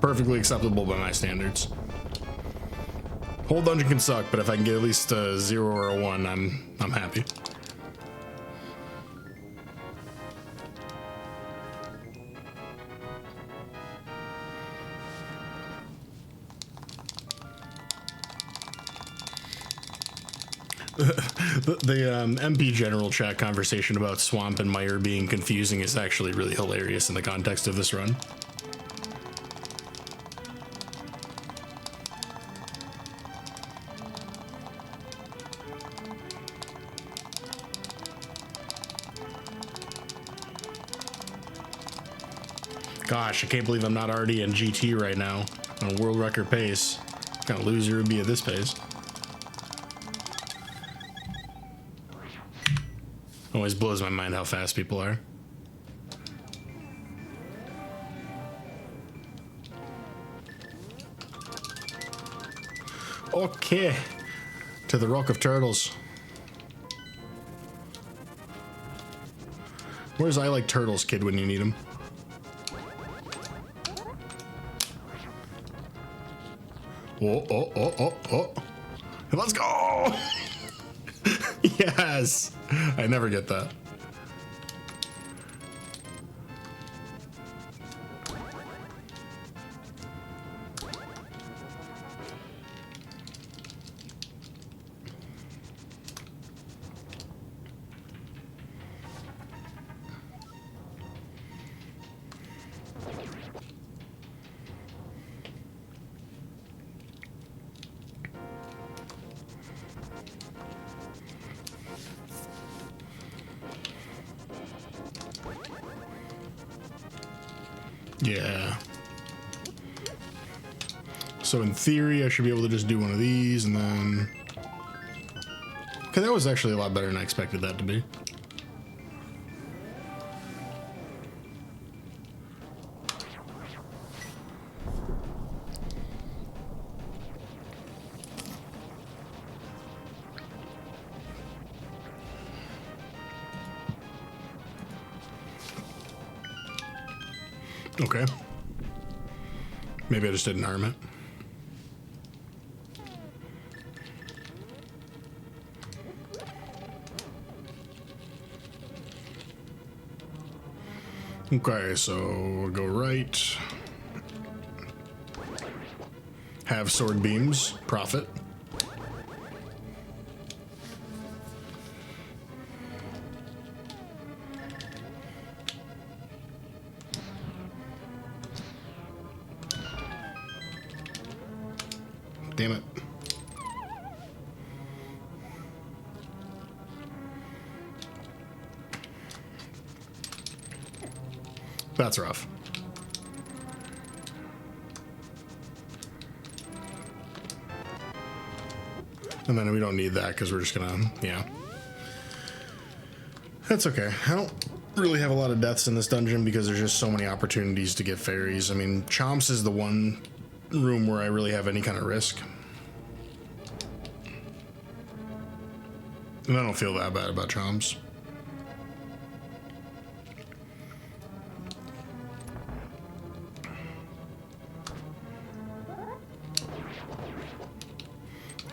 Speaker 1: Perfectly acceptable by my standards. Whole dungeon can suck, but if I can get at least a 0 or a 1, I'm happy. The MP general chat conversation about swamp and mire being confusing is actually really hilarious in the context of this run. Gosh, I can't believe I'm not already in GT right now on a world record pace. What kind of loser would be at this pace? Always blows my mind how fast people are. Okay, to the Rock of Turtles. Where's I Like Turtles kid when you need him? Oh. Let's go! Yes! I never get that. Yeah. So in theory, I should be able to just do one of these and then... Okay, that was actually a lot better than I expected that to be. Okay. Maybe I just didn't arm it. Okay, so we'll go right. Have sword beams, profit. Damn it. That's rough. And then we don't need that because we're just gonna, yeah. That's okay. I don't really have a lot of deaths in this dungeon because there's just so many opportunities to get fairies. I mean, Chomps is the one room where I really have any kind of risk. And I don't feel that bad about Chomps.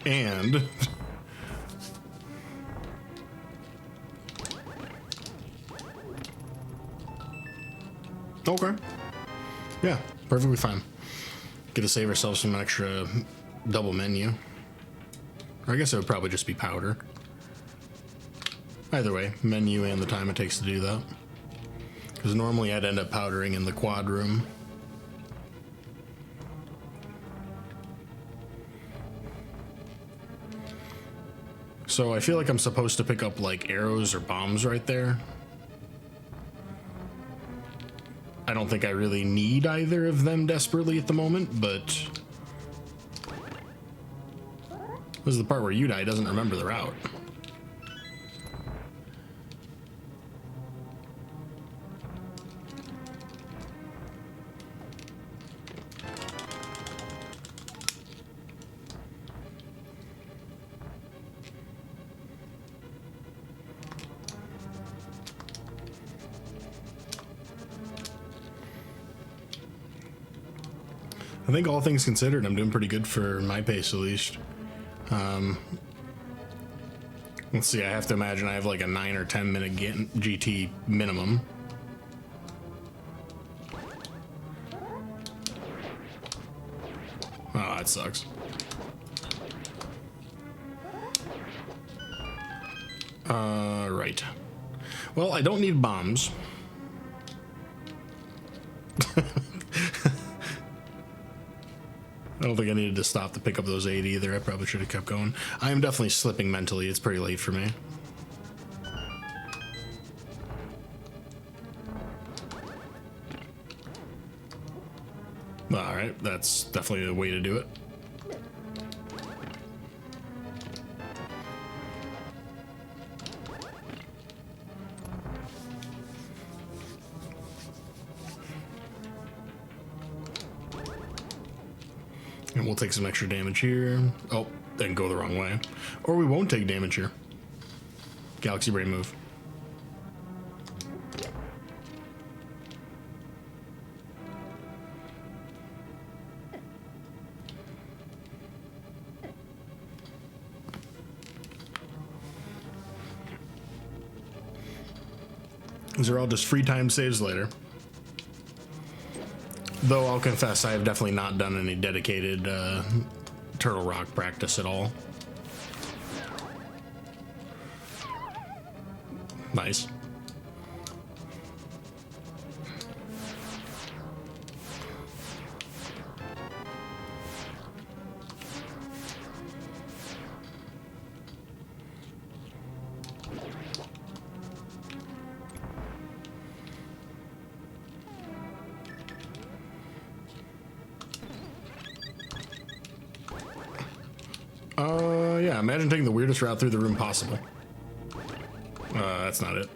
Speaker 1: And Okay. Yeah, perfectly fine. Get to save ourselves some extra double menu. Or I guess it would probably just be powder. Either way, menu and the time it takes to do that. Because normally I'd end up powdering in the quad room. So I feel like I'm supposed to pick up like arrows or bombs right there. I don't think I really need either of them desperately at the moment, but this is the part where Udai doesn't remember the route. I think all things considered, I'm doing pretty good for my pace at least. Let's see, I have to imagine I have like a 9 or 10 minute GT minimum. Oh, that sucks. Right. Well, I don't need bombs. I don't think I needed to stop to pick up those 8 either. I probably should have kept going. I am definitely slipping mentally. It's pretty late for me. Alright, that's definitely a way to do it. And we'll take some extra damage here. Oh, then go the wrong way. Or we won't take damage here. Galaxy Brain move. These are all just free time saves later. Though I'll confess, I have definitely not done any dedicated Turtle Rock practice at all. Nice. Yeah, imagine taking the weirdest route through the room possible. That's not it.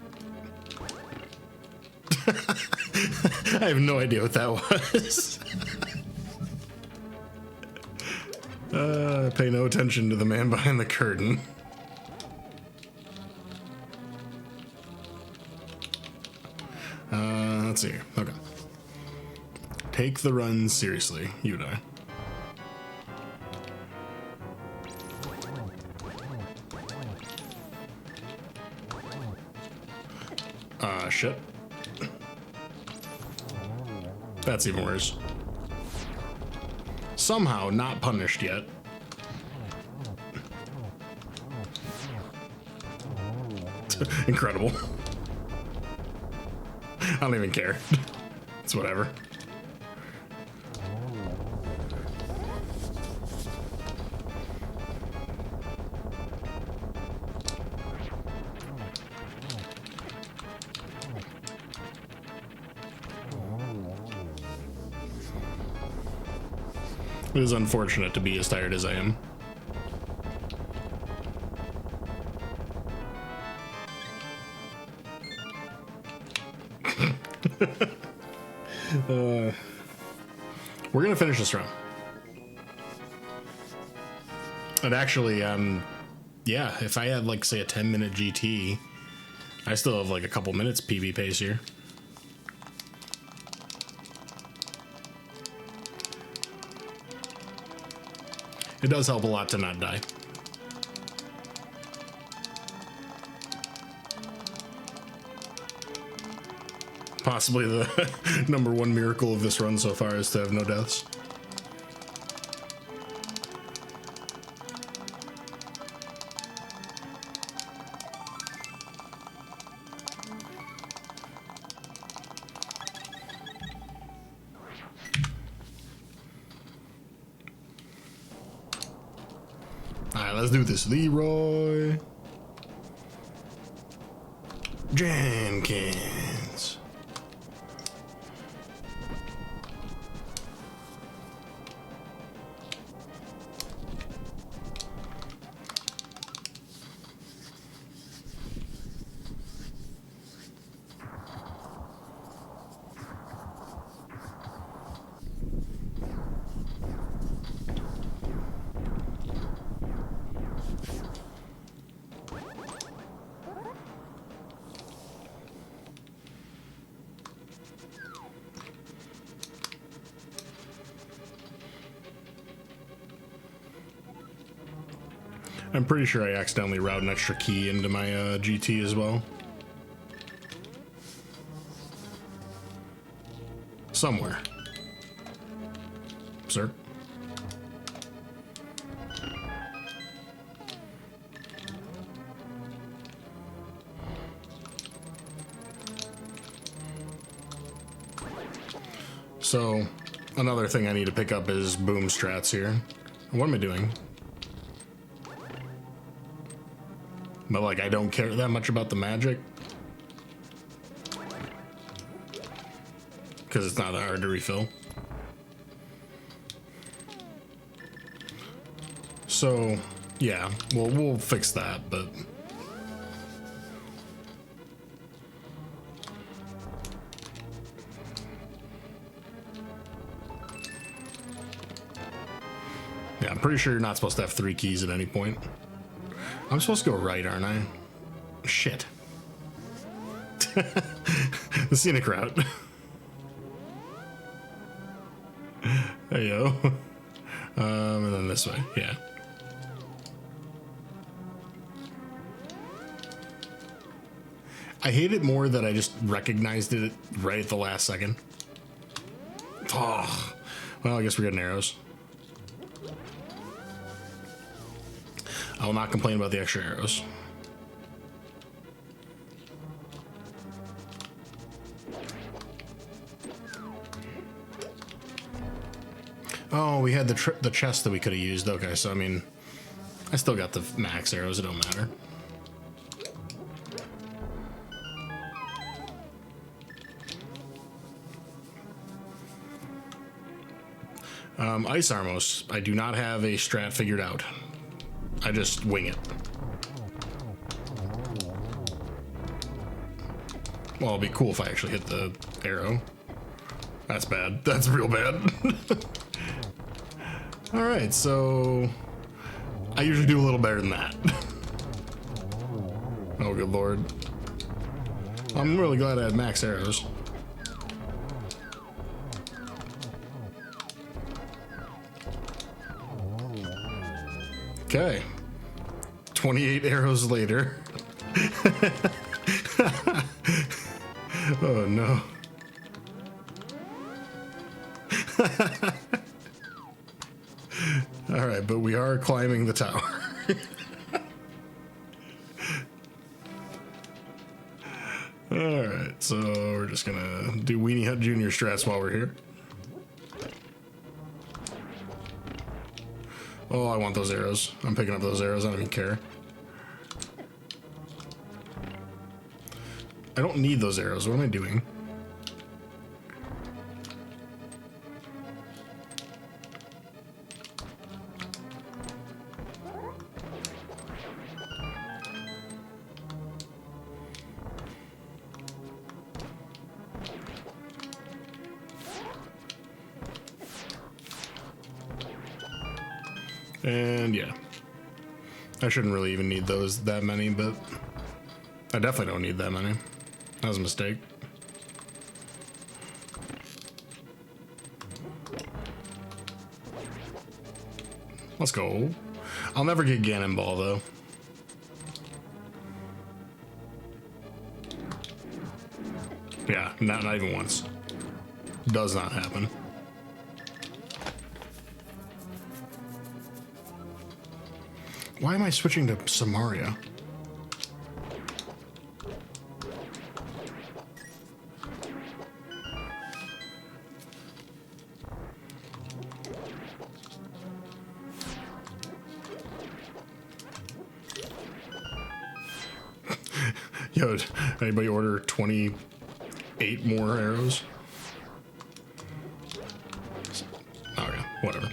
Speaker 1: I have no idea what that was. Pay no attention to the man behind the curtain. Let's see here. Okay. Take the run seriously, Udai. Shit. That's even worse. Somehow not punished yet. Incredible. I don't even care. It's whatever. It is unfortunate to be as tired as I am. We're gonna finish this run. And actually, yeah, if I had like say a 10-minute GT, I still have like a couple minutes PB pace here. It does help a lot to not die. Huh. possibly the #1 miracle of this run so far is to have no deaths. Alright, let's do this. Leroy Jenkins. I'm pretty sure I accidentally routed an extra key into my GT as well. Somewhere. Sir? So, another thing I need to pick up is boom strats here. What am I doing? But like, I don't care that much about the magic. Because it's not that hard to refill. So, yeah, we'll fix that, but... Yeah, I'm pretty sure you're not supposed to have 3 keys at any point. I'm supposed to go right, aren't I? Shit. The scenic route. Hey, yo. And then this way, yeah. I hate it more that I just recognized it right at the last second. Oh, well, I guess we're getting arrows. I will not complain about the extra arrows. Oh, we had the chest that we could have used. Okay, so I mean, I still got the max arrows. It don't matter. Ice Armos. I do not have a strat figured out. I just wing it. Well, it'd be cool if I actually hit the arrow. That's bad. That's real bad. Alright, so... I usually do a little better than that. Oh, good lord. I'm really glad I had max arrows. Okay. 28 arrows later. Oh no. Alright, but we are climbing the tower. Alright, so we're just gonna do Weenie Hut Jr. strats while we're here. Oh, I want those arrows. I'm picking up those arrows. I don't even care. I don't need those arrows. What am I doing? And yeah, I shouldn't really even need that many, but I definitely don't need that many. That was a mistake. Let's go. I'll never get Ganon Ball though. Yeah, Not even once. Does not happen. Why am I switching to Samaria? Yo, did anybody order 28 more arrows? Okay, whatever.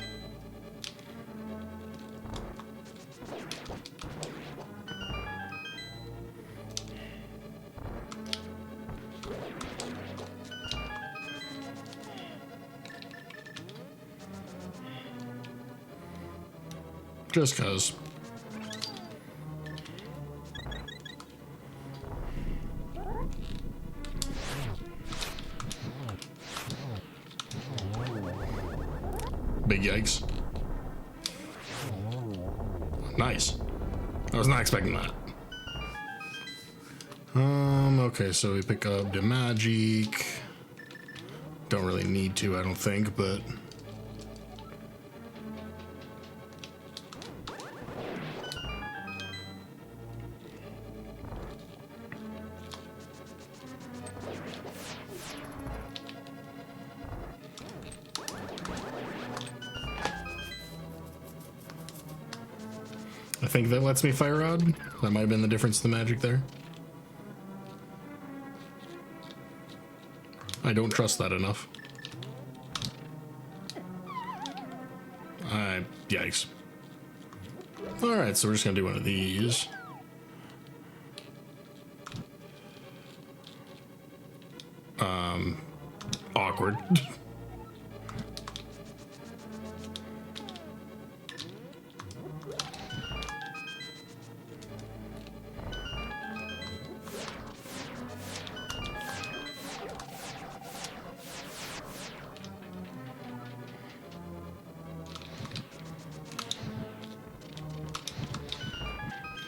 Speaker 1: Just 'cause. Big yikes. Nice. I was not expecting that. Okay, so we pick up the magic. Don't really need to, I don't think, but I think that lets me fire rod. That might have been the difference in the magic there. I don't trust that enough. Yikes. Alright, so we're just gonna do one of these. Awkward.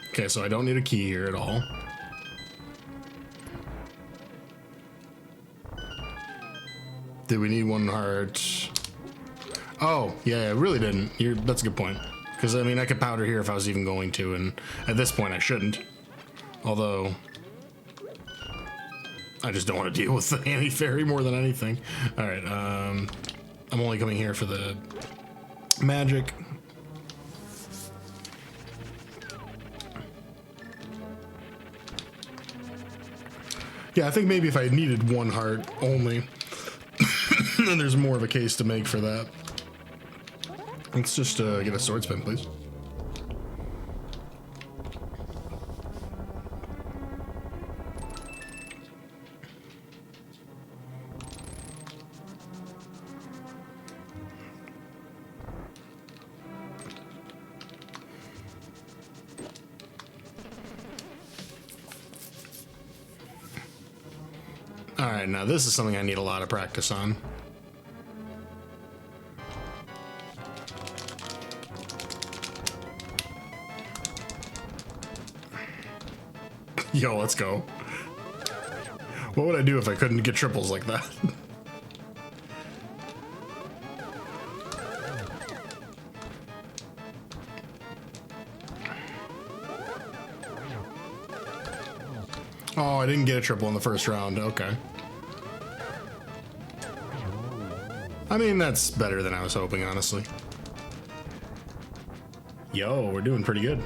Speaker 1: Okay, so I don't need a key here at all. Did we need one heart? Oh, yeah, I really didn't. That's a good point. Because, I mean, I could powder here if I was even going to, and at this point I shouldn't. Although, I just don't want to deal with the anti-fairy more than anything. Alright, I'm only coming here for the magic. Yeah, I think maybe if I needed one heart only, then there's more of a case to make for that. Let's just get a sword spin, please. Alright, now this is something I need a lot of practice on. Yo, let's go. What would I do if I couldn't get triples like that? Oh, I didn't get a triple in the first round. Okay. I mean, that's better than I was hoping, honestly. Yo, we're doing pretty good.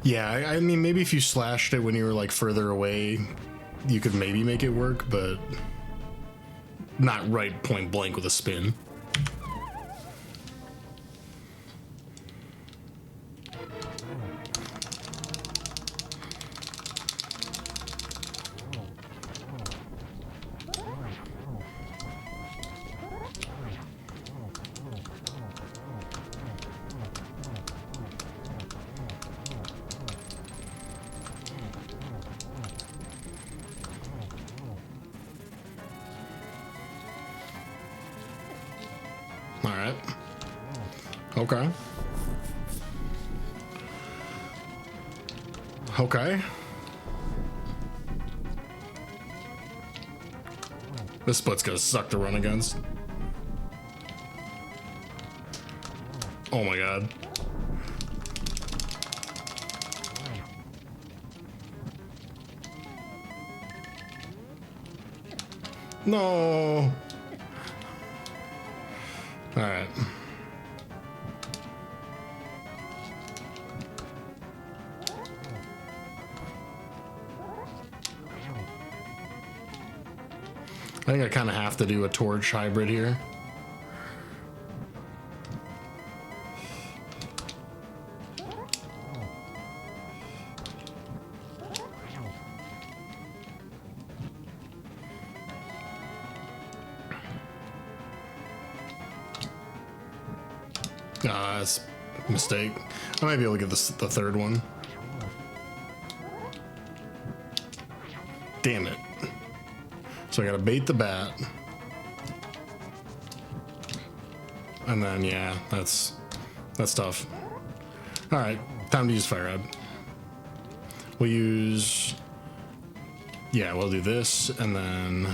Speaker 1: Yeah, I mean, maybe if you slashed it when you were like further away, you could maybe make it work, but not right point blank with a spin. All right. Okay. Okay. This split's gonna suck to run against. Oh my god. No. All right. I think I kind of have to do a torch hybrid here. That's a mistake. I might be able to get this, the third one. Damn it. So I gotta bait the bat. And then, yeah, that's tough. All right, time to use Fire Rod. We'll use, yeah, we'll do this, and then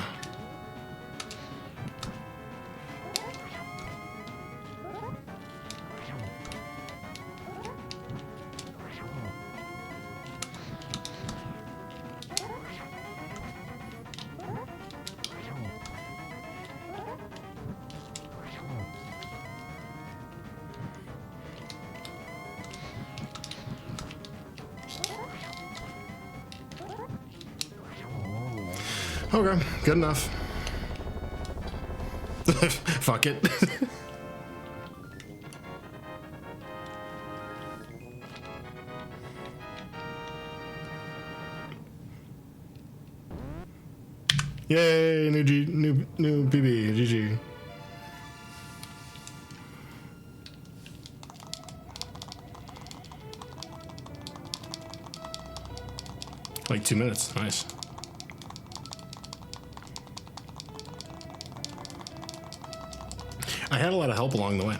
Speaker 1: okay, good enough. Fuck it. Yay, new PB, GG. Like 2 minutes, nice. I had a lot of help along the way.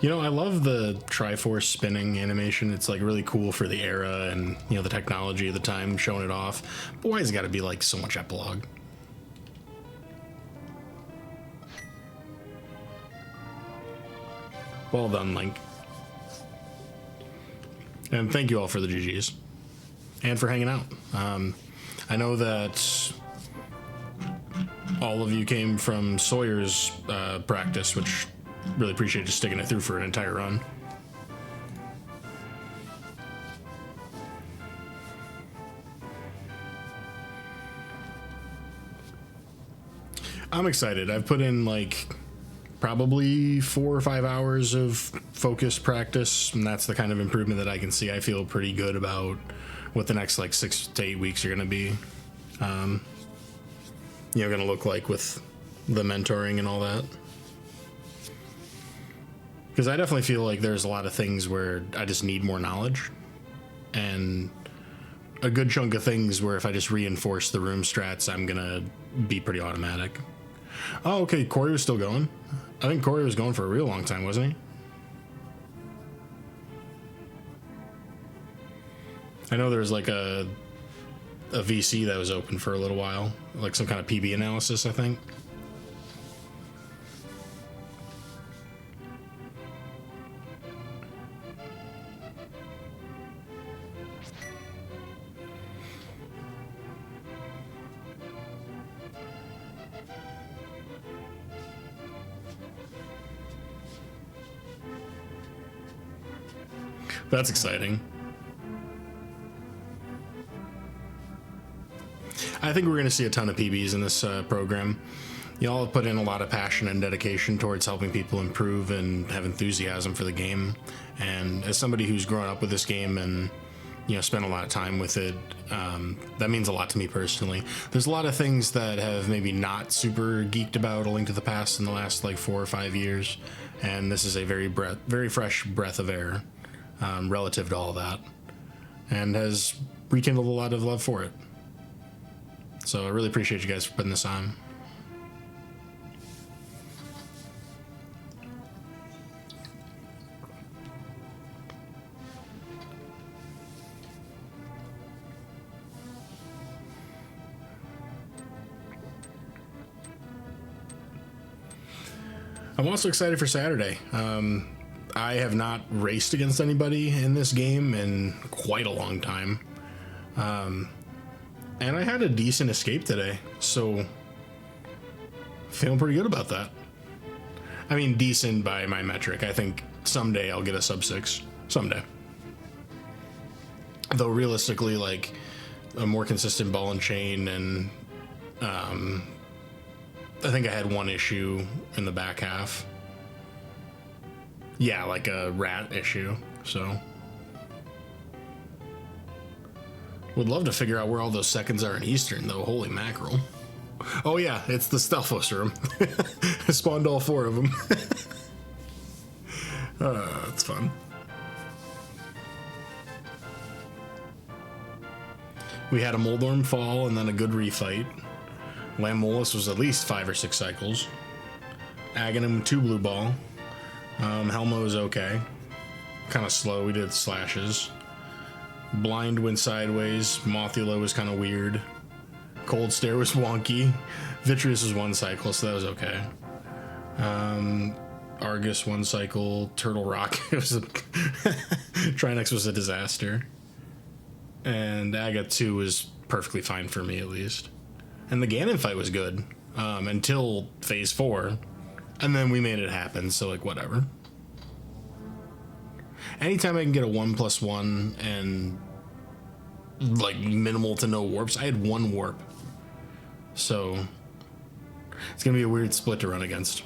Speaker 1: You know, I love the Triforce spinning animation. It's like really cool for the era and, you know, the technology of the time showing it off. But why has it got to be like so much epilogue? Well done, Link. And thank you all for the GGs. And for hanging out. I know that all of you came from Sawyer's practice, which really appreciate you sticking it through for an entire run. I'm excited. I've put in like probably 4 or 5 hours of focused practice, and that's the kind of improvement that I can see. I feel pretty good about what the next like 6 to 8 weeks are going to be, going to look like with the mentoring and all that. Because I definitely feel like there's a lot of things where I just need more knowledge, and a good chunk of things where if I just reinforce the room strats, I'm gonna be pretty automatic. Oh, okay, Corey was still going. I think Corey was going for a real long time, wasn't he? I know there was like a VC that was open for a little while, like some kind of PB analysis, I think. That's exciting. I think we're going to see a ton of PBs in this program. Y'all have put in a lot of passion and dedication towards helping people improve and have enthusiasm for the game. And as somebody who's grown up with this game and spent a lot of time with it. That means a lot to me personally. There's a lot of things that have maybe not super geeked about A Link to the Past in the last like 4 or 5 years, and this is a very fresh breath of air relative to all that, and has rekindled a lot of love for it. So I really appreciate you guys for putting this on. I'm also excited for Saturday. I have not raced against anybody in this game in quite a long time. And I had a decent escape today, so feeling pretty good about that. I mean, decent by my metric. I think someday I'll get a sub 6. Someday. Though realistically, like, a more consistent ball and chain, and I think I had one issue in the back half. Yeah, like a rat issue, so. Would love to figure out where all those seconds are in Eastern, though. Holy mackerel. Oh yeah, it's the Stealthos room. I spawned all 4 of them. That's fun. We had a Moldorm fall and then a good refight. Lamolus was at least 5 or 6 cycles. Aghanim 2 blue ball. Helmo was okay. Kind of slow, we did slashes. Blind went sideways. Mothula was kind of weird. Cold Stare was wonky. Vitreous was 1 cycle, so that was okay. Argus 1 cycle. Turtle Rock Trinex was a disaster. And Aga 2 was perfectly fine for me, at least. And the Ganon fight was good until phase 4, and then we made it happen, so like whatever. Anytime I can get a 1+1 and like minimal to no warps, I had 1 warp, so it's gonna be a weird split to run against.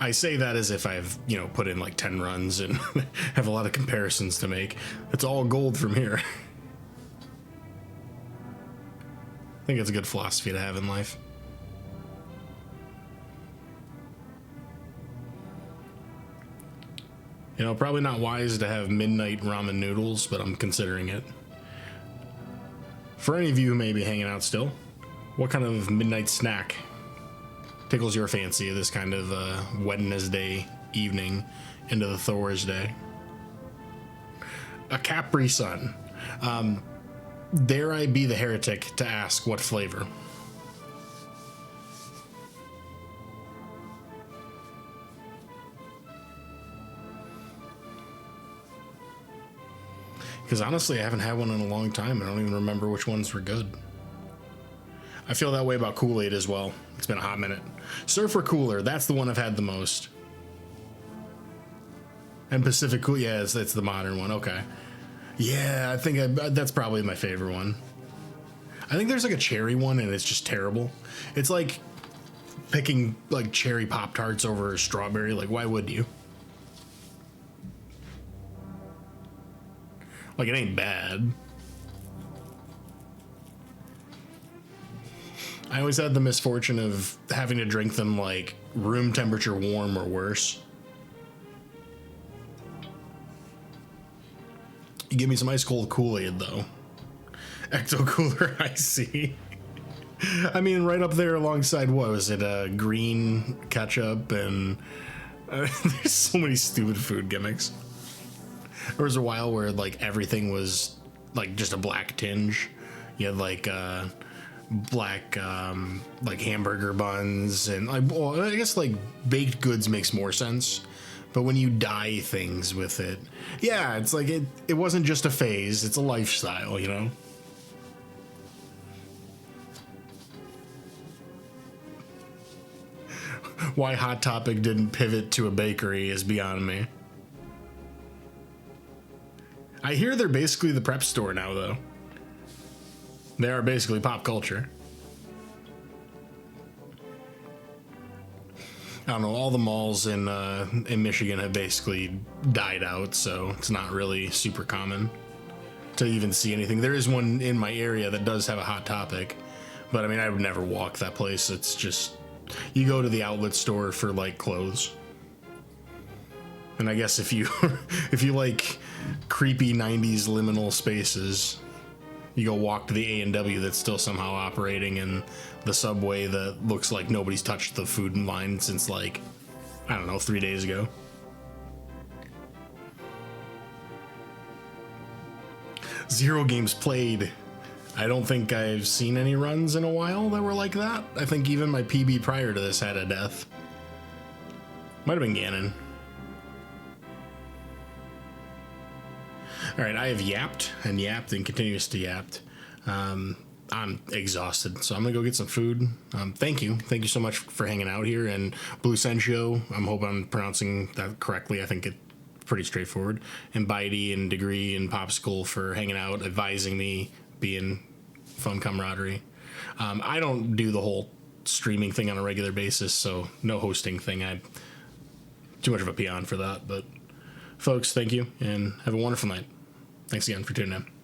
Speaker 1: I say that as if I've, put in like 10 runs and have a lot of comparisons to make. It's all gold from here. I think it's a good philosophy to have in life. Probably not wise to have midnight ramen noodles, but I'm considering it. For any of you who may be hanging out still, what kind of midnight snack tickles your fancy this kind of Wednesday evening into the Thursday? A Capri Sun. Dare I be the heretic to ask what flavor? Because honestly, I haven't had one in a long time. I don't even remember which ones were good. I feel that way about Kool-Aid as well. It's been a hot minute. Surfer Cooler, that's the one I've had the most. And Pacific Cooler, yeah, it's the modern one. Okay. Yeah, I think that's probably my favorite one. I think there's like a cherry one, and it's just terrible. It's like picking like cherry Pop-Tarts over strawberry. Like, why would you? Like, it ain't bad. I always had the misfortune of having to drink them like room temperature warm or worse. You give me some ice cold Kool-Aid though. Ecto Cooler Icy. I mean, right up there alongside, what was it? Green ketchup and there's so many stupid food gimmicks. There was a while where like everything was like just a black tinge. You had like black like hamburger buns and like, well, I guess like baked goods makes more sense, but when you dye things with it, yeah, it's like it wasn't just a phase, it's a lifestyle, Why Hot Topic didn't pivot to a bakery is beyond me. I hear they're basically the prep store now, though. They are basically pop culture. I don't know, all the malls in Michigan have basically died out, so it's not really super common to even see anything. There is one in my area that does have a Hot Topic, but I mean, I would never walk that place. It's just, you go to the outlet store for like clothes. And I guess if you if you like creepy 90s liminal spaces, you go walk to the A&W that's still somehow operating, and the Subway that looks like nobody's touched the food line since, like, I don't know, 3 days ago. Zero games played. I don't think I've seen any runs in a while that were like that. I think even my PB prior to this had a death. Might have been Ganon. All right, I have yapped and yapped and continues to yapped. I'm exhausted, so I'm gonna go get some food. Thank you so much for hanging out here. And Blue Sensio, I hope I'm pronouncing that correctly. I think it's pretty straightforward. And Bitey and Degree and Popsicle for hanging out, advising me, being fun camaraderie. I don't do the whole streaming thing on a regular basis, so no hosting thing. I'm too much of a peon for that. But folks, thank you, and have a wonderful night. Thanks again for tuning in.